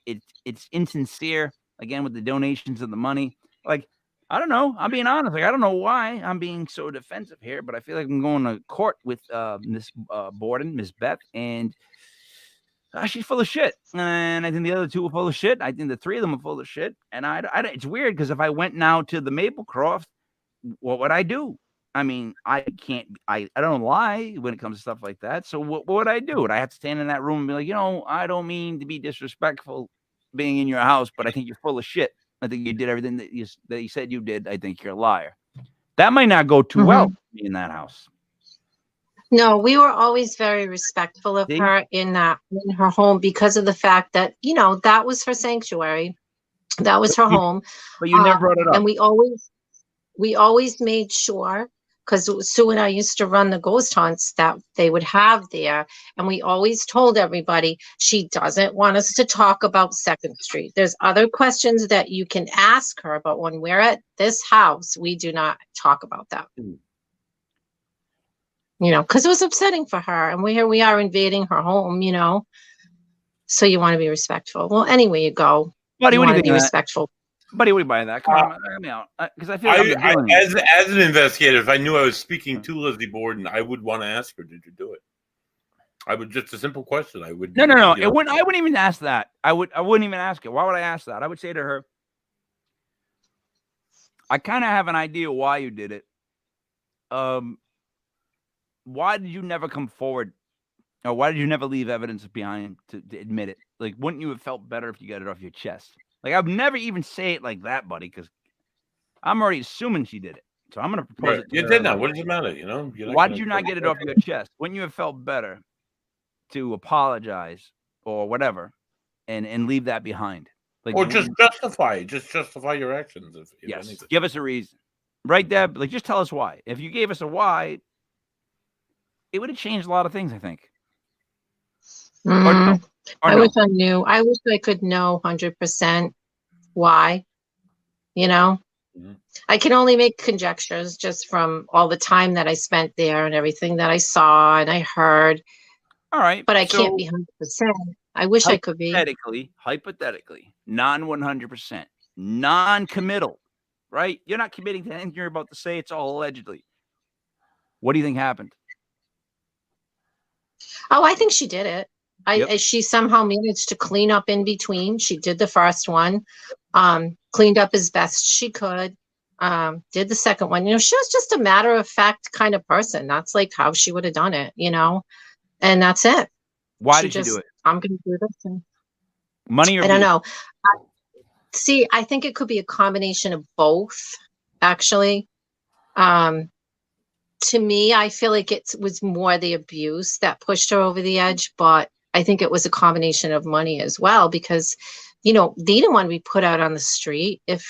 it's insincere again with the donations and the money. Like, I don't know. I'm being honest. Like, I don't know why I'm being so defensive here, but I feel like I'm going to court with Miss Borden, Miss Beth, and she's full of shit. And I think the other two are full of shit. I think the three of them are full of shit. And it's weird because if I went now to the Maplecroft, what would I do? I mean, I don't lie when it comes to stuff like that. So what would I do? Would I have to stand in that room and be like, I don't mean to be disrespectful being in your house, but I think you're full of shit. I think you did everything that you said you did. I think you're a liar. That might not go too well in that house. No, we were always very respectful of her in her home because of the fact that, that was her sanctuary. That was her home. But you never brought it up. And we always made sure, because Sue and I used to run the ghost hunts that they would have there. And we always told everybody, she doesn't want us to talk about 2nd Street. There's other questions that you can ask her, but when we're at this house, we do not talk about that. Because it was upsetting for her. And here we are invading her home, So you want to be respectful. Well, anyway, you go. Buddy, what do you think? Be respectful. Buddy, what do you buy that? Come on, help me out. Because I feel like as an investigator, if I knew I was speaking to Lizzie Borden, I would want to ask her, "Did you do it?" I would just a simple question. I would. No. I wouldn't even ask that. I wouldn't even ask it. Why would I ask that? I would say to her, "I kind of have an idea why you did it. Why did you never come forward? Or why did you never leave evidence behind to admit it? Like, wouldn't you have felt better if you got it off your chest?" Like, I'd never even say it like that, buddy, because I'm already assuming she did it. So I'm going to propose it to her. You did not. What does it matter? Why did you not get it off your chest? Wouldn't you have felt better to apologize or whatever and leave that behind. Like, or just justify it. Just justify your actions. If yes, anything. give us a reason, right, Deb? Like, just tell us why. If you gave us a why, it would have changed a lot of things, I think. Or no, I wish I knew. I wish I could know 100% why. You know, I can only make conjectures just from all the time that I spent there and everything that I saw and I heard. All right, but I can't be 100%. I wish I could be. Hypothetically, non 100%, non-committal, right? You're not committing to anything you're about to say. It's all allegedly. What do you think happened? Oh, I think she did it. She somehow managed to clean up in between. She did the first one, cleaned up as best she could, did the second one. You know, she was just a matter of fact kind of person. That's like how she would have done it, you know, and that's it. Why did she do it? I'm going to do this. And money or I don't know. See, I think it could be a combination of both, actually. To me, I feel like it was more the abuse that pushed her over the edge, but I think it was a combination of money as well, because, you know, they didn't want to be put out on the street if,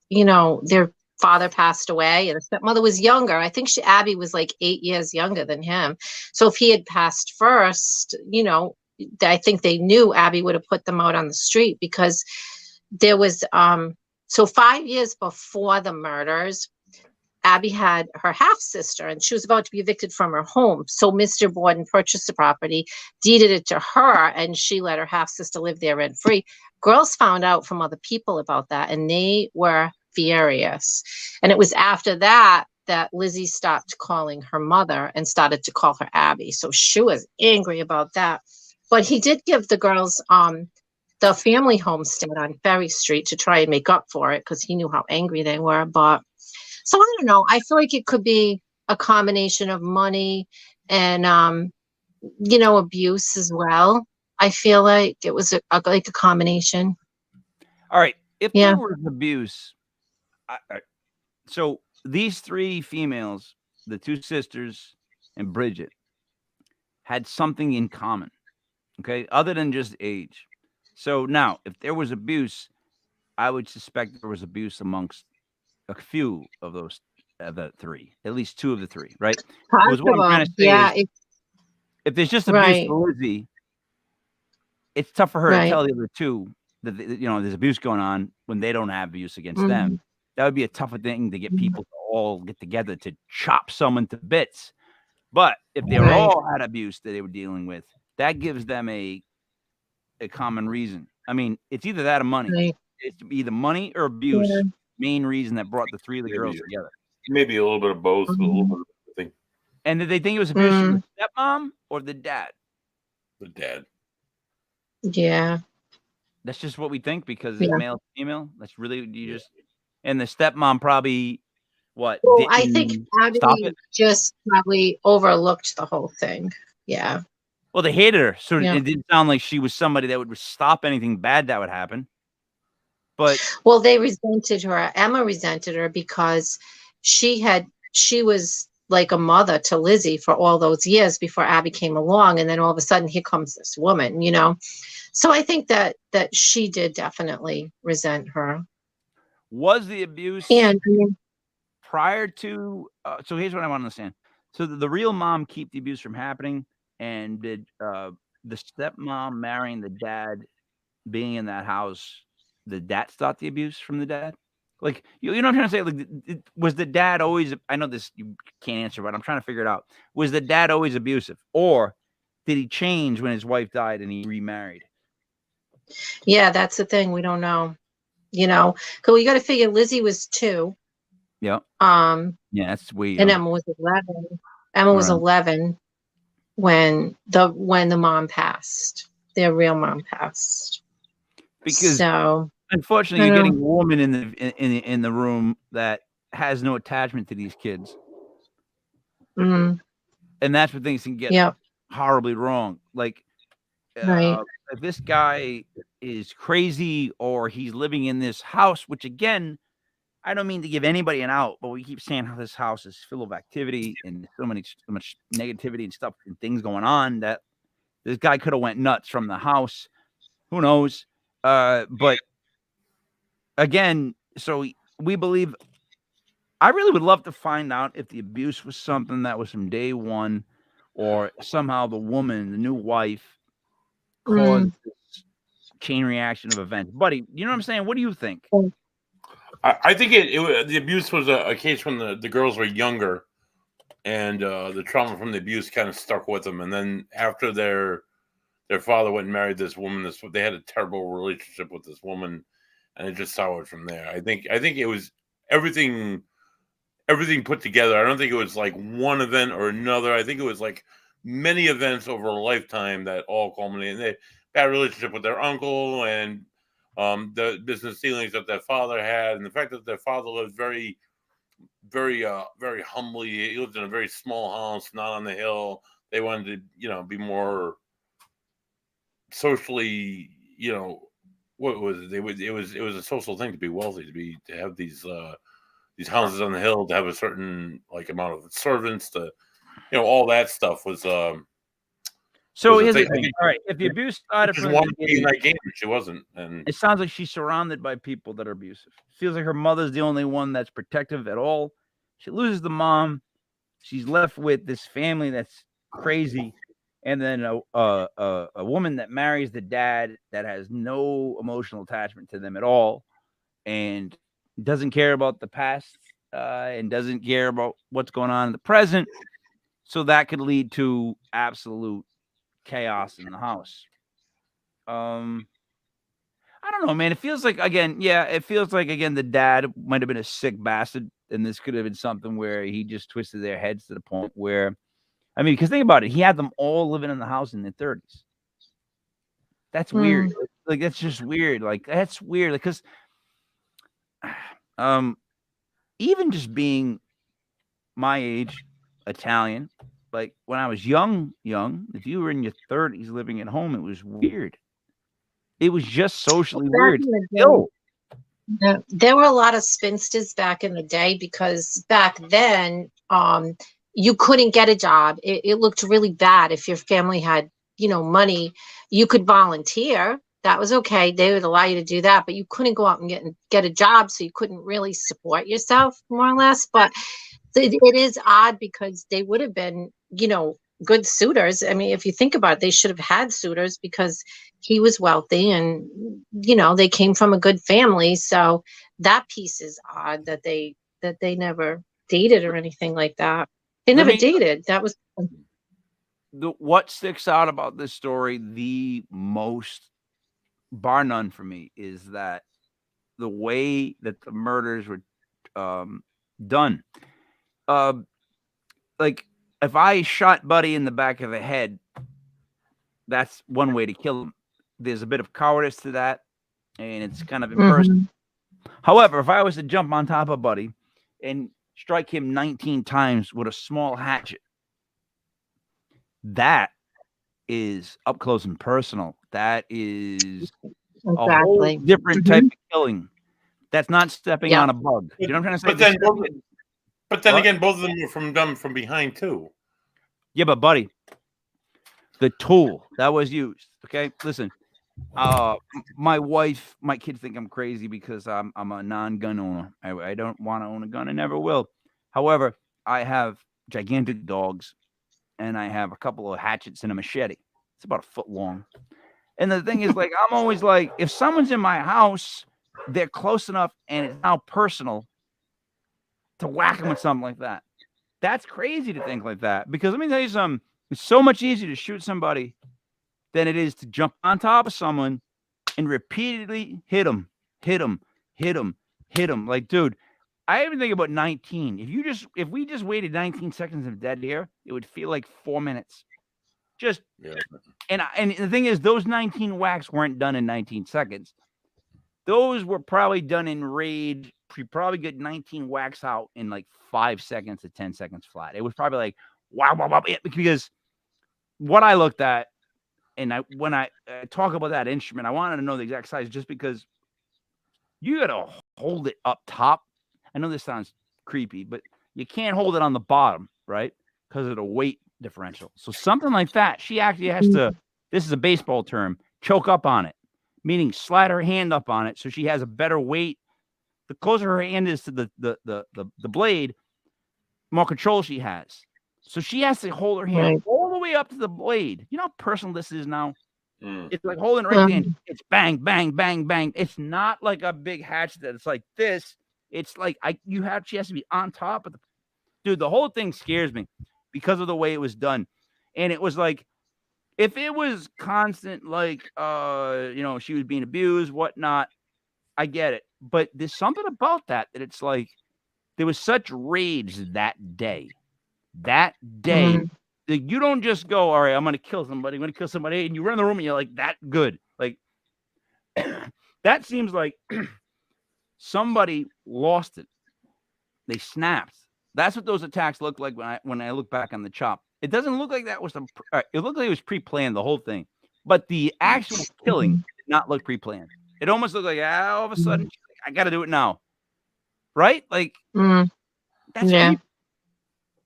you know, their father passed away and the stepmother was younger. I think Abby was like 8 years younger than him. So if he had passed first, you know, I think they knew Abby would have put them out on the street, because there was, so 5 years before the murders, Abby had her half-sister and she was about to be evicted from her home. So Mr. Borden purchased the property, deeded it to her, and she let her half-sister live there rent-free. Girls found out from other people about that and they were furious. And it was after that that Lizzie stopped calling her mother and started to call her Abby. So she was angry about that. But he did give the girls the family homestead on Ferry Street to try and make up for it, because he knew how angry they were. But so I don't know. I feel like it could be a combination of money and, you know, abuse as well. I feel like it was like a combination. All right. If there was abuse, so these three females, the two sisters and Bridget, had something in common, okay, other than just age. So now, if there was abuse, I would suspect there was abuse amongst a few of those the three, at least two of the three, right? Because what I'm trying to say is, if there's just abuse to Lizzie, it's tough for her to tell the other two that, you know, there's abuse going on when they don't have abuse against them. That would be a tougher thing to get people to all get together to chop someone to bits. But if they all had abuse that they were dealing with, that gives them a common reason. I mean, it's either that or money. It's either money or abuse. Main reason that brought the three of the girls together. Maybe a little bit of both, a little bit of everything. And did they think it was abuse from the stepmom or the dad? The dad. Yeah. That's just what we think, because it's male, female. That's really and the stepmom probably Well, I think Abby just probably overlooked the whole thing. Yeah. Well, they hated her, so it didn't sound like she was somebody that would stop anything bad that would happen. But they resented her. Emma resented her because she was like a mother to Lizzie for all those years before Abby came along, and then all of a sudden here comes this woman, you know. So I think that she did definitely resent her. Was the abuse prior to? So here's what I want to understand. So the real mom keep the abuse from happening, and did the stepmom marrying the dad, being in that house, the dad start the abuse from the dad? Like, you know what I'm trying to say? Like, was the dad always? I know this you can't answer, but I'm trying to figure it out. Was the dad always abusive, or did he change when his wife died and he remarried? Yeah, that's the thing. We don't know. You know, because we got to figure Lizzie was 2. Yeah. Yeah, that's weird. And Emma was 11. Emma was 11 when the mom passed. Their real mom passed. Because unfortunately, you're getting a woman in the room that has no attachment to these kids, and that's where things can get horribly wrong. Like, if this guy is crazy or he's living in this house, which again, I don't mean to give anybody an out, but we keep saying how this house is full of activity and so much negativity and stuff and things going on, that this guy could have went nuts from the house. Who knows? But again, so we believe. I really would love to find out if the abuse was something that was from day one, or somehow the woman, the new wife, caused this chain reaction of events. Buddy, you know what I'm saying? What do you think? I think the abuse was a case when the girls were younger, and the trauma from the abuse kind of stuck with them. And then after their father went and married this woman, they had a terrible relationship with this woman, and it just soured from there. I think it was everything put together. I don't think it was like one event or another. I think it was like many events over a lifetime that all culminated. They bad relationship with their uncle, and the business dealings that their father had, and the fact that their father lived very, very, very humbly. He lived in a very small house, not on the hill. They wanted to, be more socially, what was it? It was a social thing to be wealthy, to have these houses on the hill, to have a certain amount of servants, to all that stuff was. So here's the thing. All right, if the abuse started from the beginning, she wasn't, and it sounds like she's surrounded by people that are abusive. Feels like her mother's the only one that's protective at all. She loses the mom. She's left with this family that's crazy, and then a woman that marries the dad that has no emotional attachment to them at all, and doesn't care about the past, and doesn't care about what's going on in the present. So that could lead to absolute chaos in the house. I don't know, man. It feels like the dad might have been a sick bastard, and this could have been something where he just twisted their heads to the point where, because think about it, he had them all living in the house in their 30s. That's weird. Like, that's just weird. Like, that's weird. Because, even just being my age, Italian, like when I was young, if you were in your 30s living at home, it was weird. It was just socially weird. There were a lot of spinsters back in the day, because back then, you couldn't get a job. It looked really bad. If your family had, money, you could volunteer. That was okay. They would allow you to do that, but you couldn't go out and get a job. So you couldn't really support yourself, more or less. But it is odd, because they would have been, good suitors. If you think about it, they should have had suitors, because he was wealthy, and, they came from a good family. So that piece is odd, that they never dated or anything like that. They never dated. That was what sticks out about this story the most, bar none, for me, is that the way that the murders were done. Like, if I shot Buddy in the back of the head, that's one way to kill him. There's a bit of cowardice to that, and it's kind of impersonal. However, if I was to jump on top of Buddy and strike him 19 times with a small hatchet, that is up close and personal. That is a whole different type of killing. That's not stepping on a bug. You know what I'm trying to say? But then again, both of them were done from behind too. Yeah, but Buddy, the tool that was used. Okay, listen. My wife, my kids think I'm crazy because I'm a non-gun owner. I don't want to own a gun. I never will. However, I have gigantic dogs, and I have a couple of hatchets and a machete. It's about a foot long. And the thing is, like, I'm always like, if someone's in my house, they're close enough, and it's now personal to whack them with something like that. That's crazy to think like that, because let me tell you something. It's so much easier to shoot somebody than it is to jump on top of someone and repeatedly hit them. Like, dude, I even think about 19. If we just waited 19 seconds of dead air, it would feel like 4 minutes. And the thing is, those 19 whacks weren't done in 19 seconds. Those were probably done in rage. You probably get 19 whacks out in like 5 seconds to 10 seconds flat. It was probably like, wow. Because what I looked at, and when I talk about that instrument, I wanted to know the exact size, just because you got to hold it up top. I know this sounds creepy, but you can't hold it on the bottom, right? Because of the weight differential. So something like that, she actually has to, this is a baseball term, choke up on it. meaning slide her hand up on it so she has a better weight. The closer her hand is to the blade, more control she has. So she has to hold her hand all the way up to the blade. You know how personal this is now? It's like holding it right there. It's bang, bang, bang, bang. It's not like a big hatchet that it's like this. It's like she has to be on top of the dude. The whole thing scares me because of the way it was done. And it was like, if it was constant, like she was being abused, whatnot, I get it. But there's something about that it's like there was such rage that day. That day, you don't just go, all right, I'm going to kill somebody. And you run in the room and you're like, that good. Like, that seems like somebody lost it. They snapped. That's what those attacks look like when I look back on the chop. It doesn't look like that was it looked like it was pre-planned, the whole thing. But the actual killing did not look pre-planned. It almost looked like, all of a sudden, I got to do it now. Right? Like, that's creepy.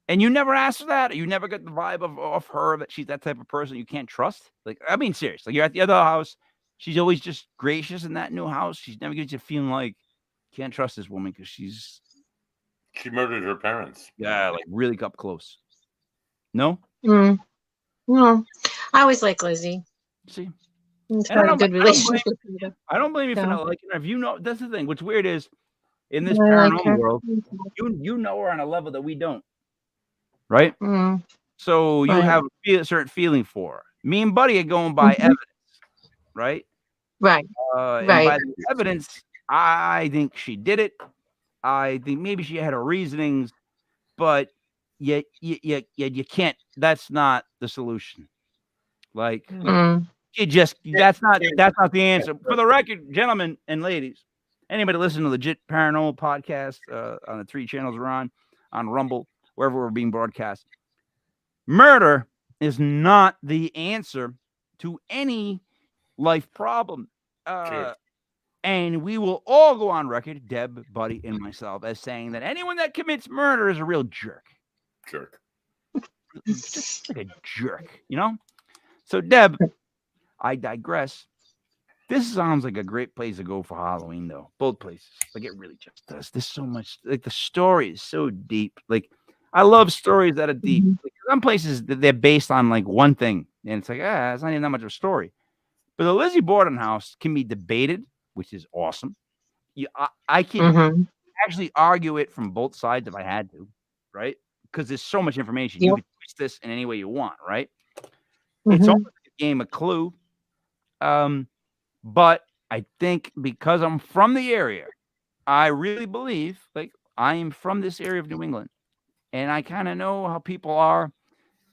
And you never asked for that? Or you never got the vibe of her that she's that type of person you can't trust? Like, I mean, seriously, you're at the other house. She's always just gracious in that new house. She's never gives you feeling like you can't trust this woman because she murdered her parents. Yeah, like really up close. No? No. I always like Lizzie. See? It's got a good relationship with her. I don't blame you for not liking her. If you know, that's the thing. What's weird is in this paranormal world, you know her on a level that we don't. Right? So you have a certain feeling for her. Me and Buddy are going by evidence. Right? Right. And by the evidence, I think she did it. I think maybe she had her reasonings, but you can't. That's not the solution. Like that's not the answer. For the record, gentlemen and ladies, anybody listen to Legit Paranormal podcast on the 3 channels we're on Rumble, wherever we're being broadcast. Murder is not the answer to any life problem. And we will all go on record, Deb, Buddy, and myself, as saying that anyone that commits murder is a real jerk. Just like a jerk, you know? So, Deb, I digress. This sounds like a great place to go for Halloween, though. Both places. Like, it really just does. There's so much. Like, the story is so deep. Like, I love stories that are deep. Like, some places, they're based on, like, one thing. And it's like, it's not even that much of a story. But the Lizzie Borden House can be debated, which is awesome. I can actually argue it from both sides if I had to, right? Because there's so much information. You can twist this in any way you want, right? It's almost a game of Clue. But I think because I'm from the area, I really believe, like, I am from this area of New England. And I kind of know how people are.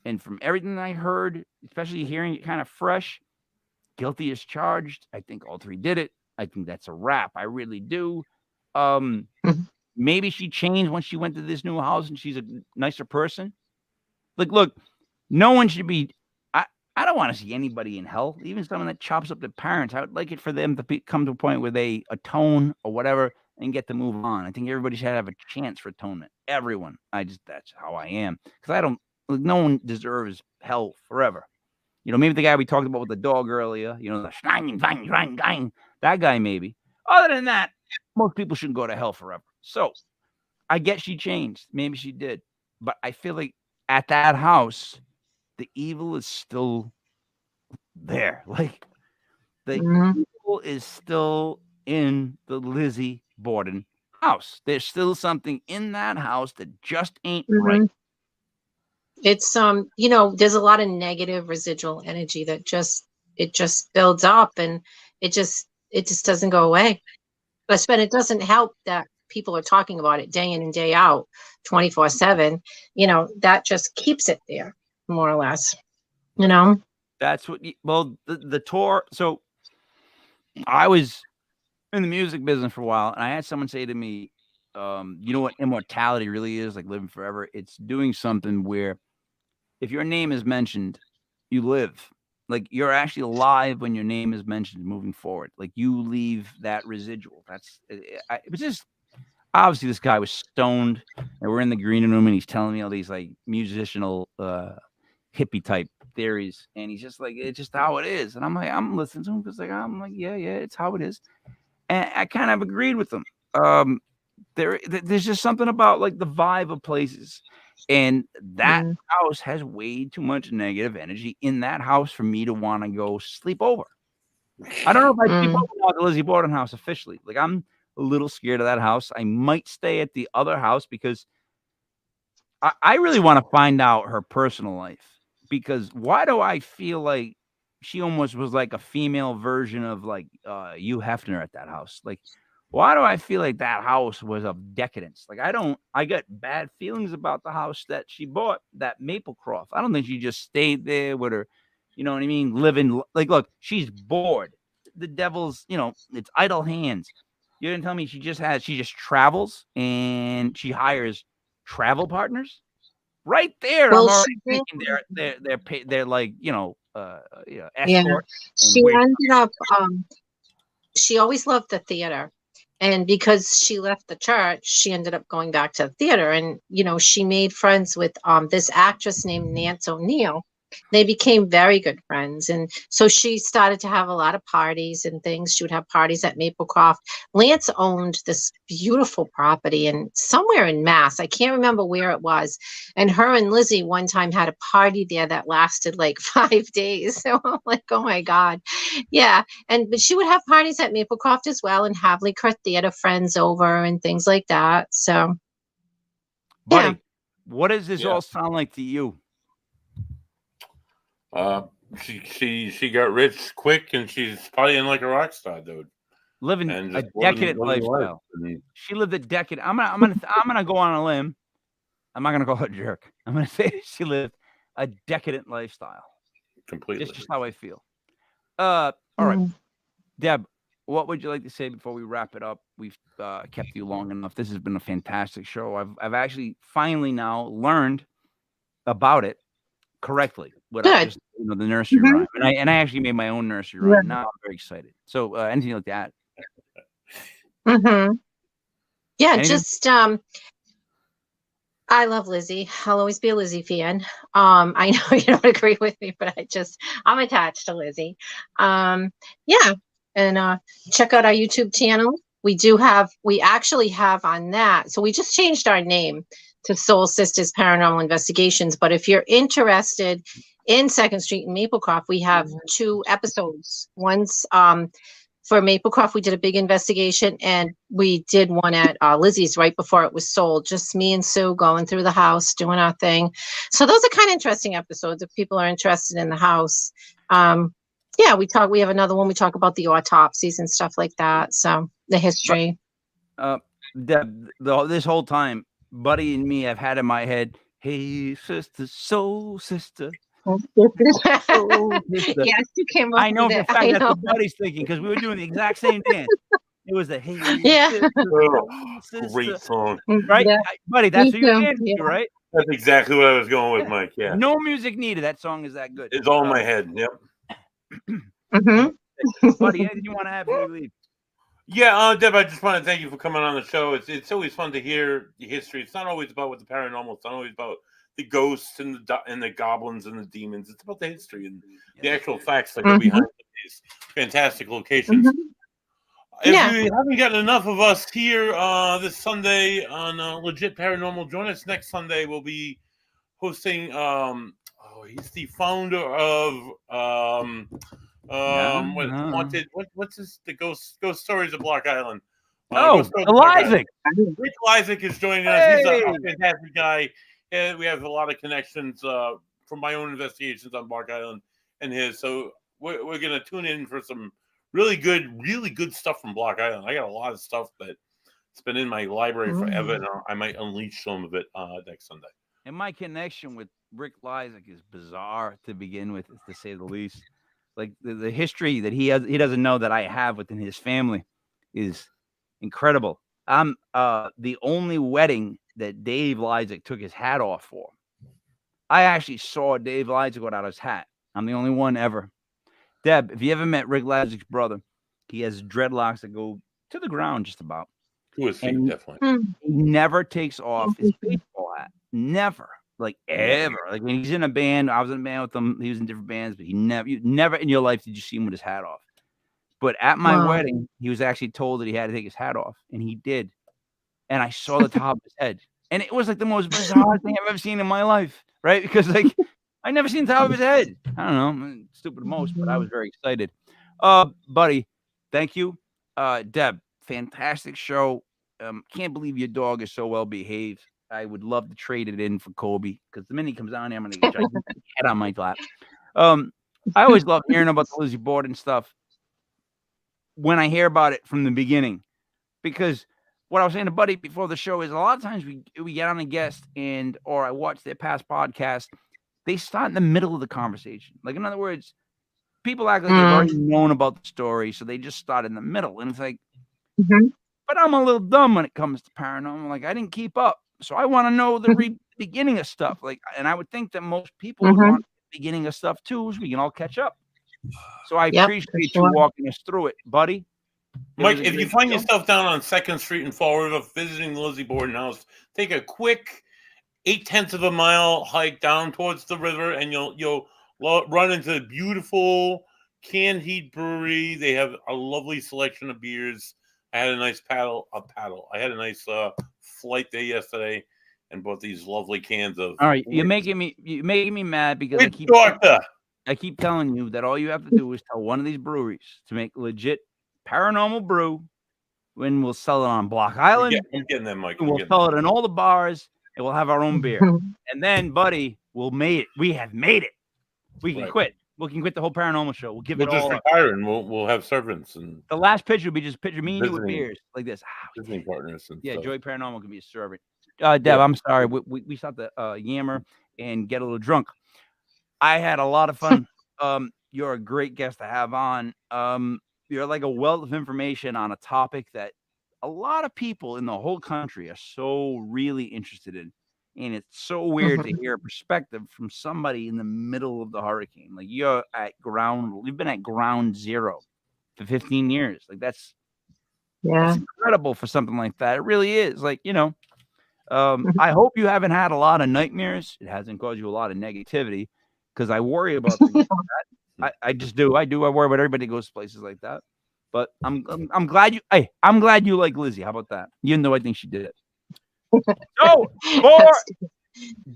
And from everything I heard, especially hearing it kind of fresh, guilty as charged. I think all 3 did it. I think that's a wrap. I really do. Maybe she changed when she went to this new house and she's a nicer person. Like, look, no one should be. I don't want to see anybody in hell, even someone that chops up their parents. I would like it for them to come to a point where they atone or whatever and get to move on. I think everybody should have a chance for atonement. Everyone. That's how I am. Because no one deserves hell forever. You know, maybe the guy we talked about with the dog earlier, you know, that guy maybe. Other than that, most people shouldn't go to hell forever. So I get she changed. Maybe she did. But I feel like at that house, the evil is still there. Like, the evil is still in the Lizzie Borden house. There's still something in that house that just ain't right. It's there's a lot of negative residual energy that just builds up, and it just doesn't go away. But it doesn't help that people are talking about it day in and day out, 24/7. That just keeps it there, more or less. That's what. The tour. So I was in the music business for a while, and I had someone say to me, "You know what immortality really is? Like living forever. It's doing something where." If your name is mentioned, you live. Like, you're actually alive when your name is mentioned moving forward. Like, you leave that residual. It was just, obviously this guy was stoned and we're in the green room and he's telling me all these like musicianal hippie type theories, and he's just like, it's just how it is. And I'm like, I'm listening to him because like I'm like, yeah, it's how it is. And I kind of agreed with him. There's just something about like the vibe of places, and that house has way too much negative energy in that house for me to want to go sleep over. I don't know if I sleep over now at the Lizzie Borden House officially. Like I'm a little scared of that house. I might stay at the other house because I really want to find out her personal life. Because why do I feel like she almost was like a female version of like Hugh Hefner at that house? Like, why do I feel like that house was of decadence? Like, I got bad feelings about the house that she bought, that Maplecroft. I don't think she just stayed there with her, you know what I mean? Living, like, look, she's bored. The devil's, it's idle hands. You didn't tell me she just travels and she hires travel partners. Right there, Well, I'm already thinking they're like, escort. She ended up, she always loved the theater. And because she left the church, she ended up going back to the theater. And, she made friends with this actress named Nance O'Neill. They became very good friends. And so she started to have a lot of parties and things. She would have parties at Maplecroft. Lance owned this beautiful property and somewhere in Mass. I can't remember where it was. And her and Lizzie one time had a party there that lasted like 5 days. So I'm like, oh my God. Yeah. But she would have parties at Maplecroft as well and have like her theater friends over and things like that. So, buddy, what does this all sound like to you? She got rich quick, and she's partying like a rock star, dude. Living a decadent lifestyle. She lived a decade. I'm gonna go on a limb. I'm not gonna call her a jerk. I'm gonna say she lived a decadent lifestyle. Completely. It's just how I feel. All right, Deb, what would you like to say before we wrap it up? We've kept you long enough. This has been a fantastic show. I've actually finally now learned about it correctly without just the nursery rhyme, and I actually made my own nursery rhyme. Now I'm very excited. So anything like that? Yeah, anything? I love Lizzie. I'll always be a Lizzie fan. I know you don't agree with me, but I'm attached to Lizzie. And check out our YouTube channel. We actually have on that. So we just changed our name to Soul Sisters Paranormal Investigations. But if you're interested in 2nd Street and Maplecroft, we have 2 episodes. One's for Maplecroft, we did a big investigation, and we did one at Lizzie's right before it was sold. Just me and Sue going through the house, doing our thing. So those are kind of interesting episodes if people are interested in the house. We have another one. We talk about the autopsies and stuff like that. So the history. Deb, this whole time, Buddy and me have had in my head, hey, sister, soul sister. Yes, you came up. I know for a fact that's what Buddy's thinking because we were doing the exact same dance. It was the hey, sister, great song, right, Buddy? That's what you're dancing to, right? That's exactly what I was going with, Mike. Yeah, no music needed. That song is that good. It's all in my head. Yep. Buddy, anything you want to add before we leave? Yeah, Deb, I just want to thank you for coming on the show. It's always fun to hear the history. It's not always about what the paranormal. It's not always about the ghosts and the goblins and the demons. It's about the history and the actual facts that go behind these fantastic locations. If you haven't gotten enough of us here this Sunday on Legit Paranormal, join us next Sunday. We'll be hosting. He's the founder of. What's this? The ghost stories of Block Island. Isaac. Rick Isaac is joining us. He's a fantastic guy, and we have a lot of connections from my own investigations on Block Island and his. So we're gonna tune in for some really good stuff from Block Island. I got a lot of stuff that's been in my library forever, and I might unleash some of it next Sunday. And my connection with Rick Isaac is bizarre to begin with, to say the least. Like the history that he doesn't know that I have within his family is incredible. I'm the only wedding that Dave Isaac took his hat off for. I actually saw Dave Isaac without his hat. I'm the only one ever. Deb, if you ever met Rick Isaac's brother, he has dreadlocks that go to the ground just about. To his feet, definitely. He never takes off his baseball hat. Never. like ever. Like when he's in a band, I was in a band with him. He was in different bands, but you never in your life did you see him with his hat off. But at my wedding, he was actually told that he had to take his hat off, and he did. And I saw the top of his head, and it was like the most bizarre thing I've ever seen in my life, right? Because like I never seen the top of his head. I don't know, I'm stupid most, but I was very excited. Buddy, thank you. Deb, fantastic show. Can't believe your dog is so well behaved. I would love to trade it in for Kobe because the minute he comes down here, I'm gonna get his head on my lap. I always love hearing about the Lizzie Borden stuff when I hear about it from the beginning, because what I was saying to Buddy before the show is a lot of times we get on a guest or I watch their past podcast, they start in the middle of the conversation. Like in other words, people act like they've already known about the story, so they just start in the middle, and it's like, but I'm a little dumb when it comes to paranormal. Like I didn't keep up. So I want to know the beginning of stuff. Like, and I would think that most people would want the beginning of stuff too, so we can all catch up. So I appreciate you walking us through it, buddy. Mike, if you find yourself down on 2nd Street in Fall River visiting the Lizzie Borden House, take a quick 0.8 of a mile hike down towards the river, and you'll run into the beautiful Canned Heat Brewery. They have a lovely selection of beers. I had a nice I had a nice flight there yesterday, and bought these lovely cans of. All right, you're making me mad because I keep telling you that all you have to do is tell one of these breweries to make legit paranormal brew, when we'll sell it on Block Island. I'm getting that, Mike. We'll sell it in all the bars, and we'll have our own beer. And then, buddy, we have made it. We can quit. We can quit the whole paranormal show. We'll give it all up. Retire, and we'll have servants. And the last picture will be just picture me and you with beers like this. Visiting partners. And stuff. Joy Paranormal can be a servant. Deb, I'm sorry. We start to yammer and get a little drunk. I had a lot of fun. You're a great guest to have on. You're like a wealth of information on a topic that a lot of people in the whole country are so really interested in. And it's so weird to hear a perspective from somebody in the middle of the hurricane. Like you've been at ground zero for 15 years. Like that's incredible for something like that. It really is. Like, I hope you haven't had a lot of nightmares. It hasn't caused you a lot of negativity, because I worry about things like that. I just do. I worry about everybody who goes to places like that. But I'm glad you like Lizzie. How about that? Even though I think she did it. So for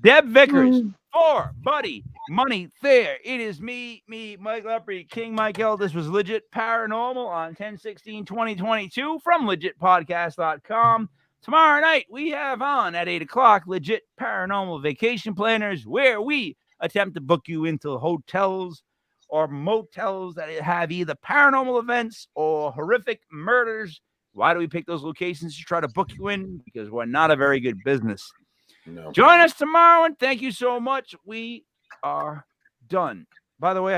Deb Vickers, for Buddy Money there, it is me, Mike Lepre, King Michael. This was Legit Paranormal on 10/16/2022 from legitpodcast.com. Tomorrow night we have on at 8:00 Legit Paranormal Vacation Planners, where we attempt to book you into hotels or motels that have either paranormal events or horrific murders. Why do we pick those locations to try to book you in? Because we're not a very good business. No. Join us tomorrow, and thank you so much. We are done. By the way,